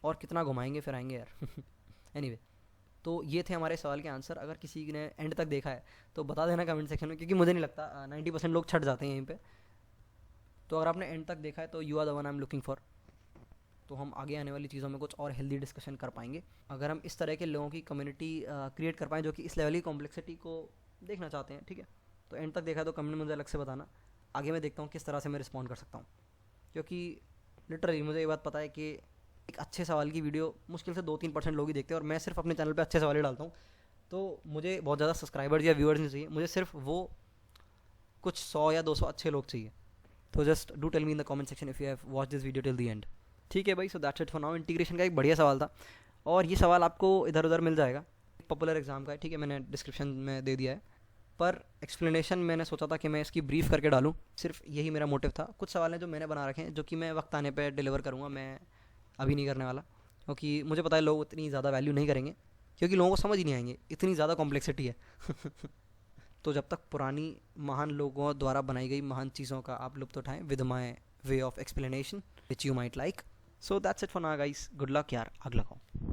और कितना घुमाएंगे फिर आएंगे यार। एनीवे, तो ये थे हमारे सवाल के आंसर। अगर किसी ने एंड तक देखा है तो बता देना कमेंट सेक्शन में, क्योंकि मुझे नहीं लगता 90% लोग छट जाते हैं यहीं पे। तो अगर आपने एंड तक देखा है तो you are the one I am looking for. तो हम आगे आने वाली चीज़ों में कुछ और हेल्दी डिस्कशन कर पाएंगे अगर हम इस तरह के लोगों की कम्युनिटी क्रिएट कर पाएँ जो कि इस लेवल की कॉम्प्लेक्सिटी को देखना चाहते हैं, ठीक है। तो एंड तक देखा तो कमेंट में मुझे अलग से बताना, आगे मैं देखता हूँ किस तरह से मैं रिस्पॉन्ड कर सकता हूँ। क्योंकि लिटरली मुझे ये बात पता है कि एक अच्छे सवाल की वीडियो मुश्किल से 2-3% लोग ही देखते हैं, और मैं सिर्फ अपने चैनल पे अच्छे सवाल ही डालता हूँ। तो मुझे बहुत ज़्यादा सब्सक्राइबर्स या व्यूअर्स नहीं चाहिए, मुझे सिर्फ वो कुछ 100 या 200 अच्छे लोग चाहिए। तो just do tell me in the comment section if you have watch this video till the end. ठीक है भाई, so that's it for now. Integration का एक बढ़िया सवाल था, और ये सवाल आपको इधर उधर मिल जाएगा, पॉपुलर एग्जाम का है, ठीक है, मैंने डिस्क्रिप्शन में दे दिया है। पर एक्सप्लेनेशन मैंने सोचा था कि मैं इसकी ब्रीफ करके डालूँ, सिर्फ यही मेरा मोटिव था। कुछ सवाल हैं जो मैंने बना रखे हैं जो कि मैं वक्त आने पर डिलीवर करूँगा, मैं अभी नहीं करने वाला, क्योंकि मुझे पता है लोग उतनी ज़्यादा वैल्यू नहीं करेंगे, क्योंकि लोगों को समझ ही नहीं आएंगे, इतनी ज़्यादा कॉम्प्लेक्सिटी है। तो जब तक पुरानी महान लोगों द्वारा बनाई गई महान चीज़ों का आप लुत्फ़ उठाएं with my way of explanation which you might like. So that's it for now guys, good luck यार, आग लगाओ।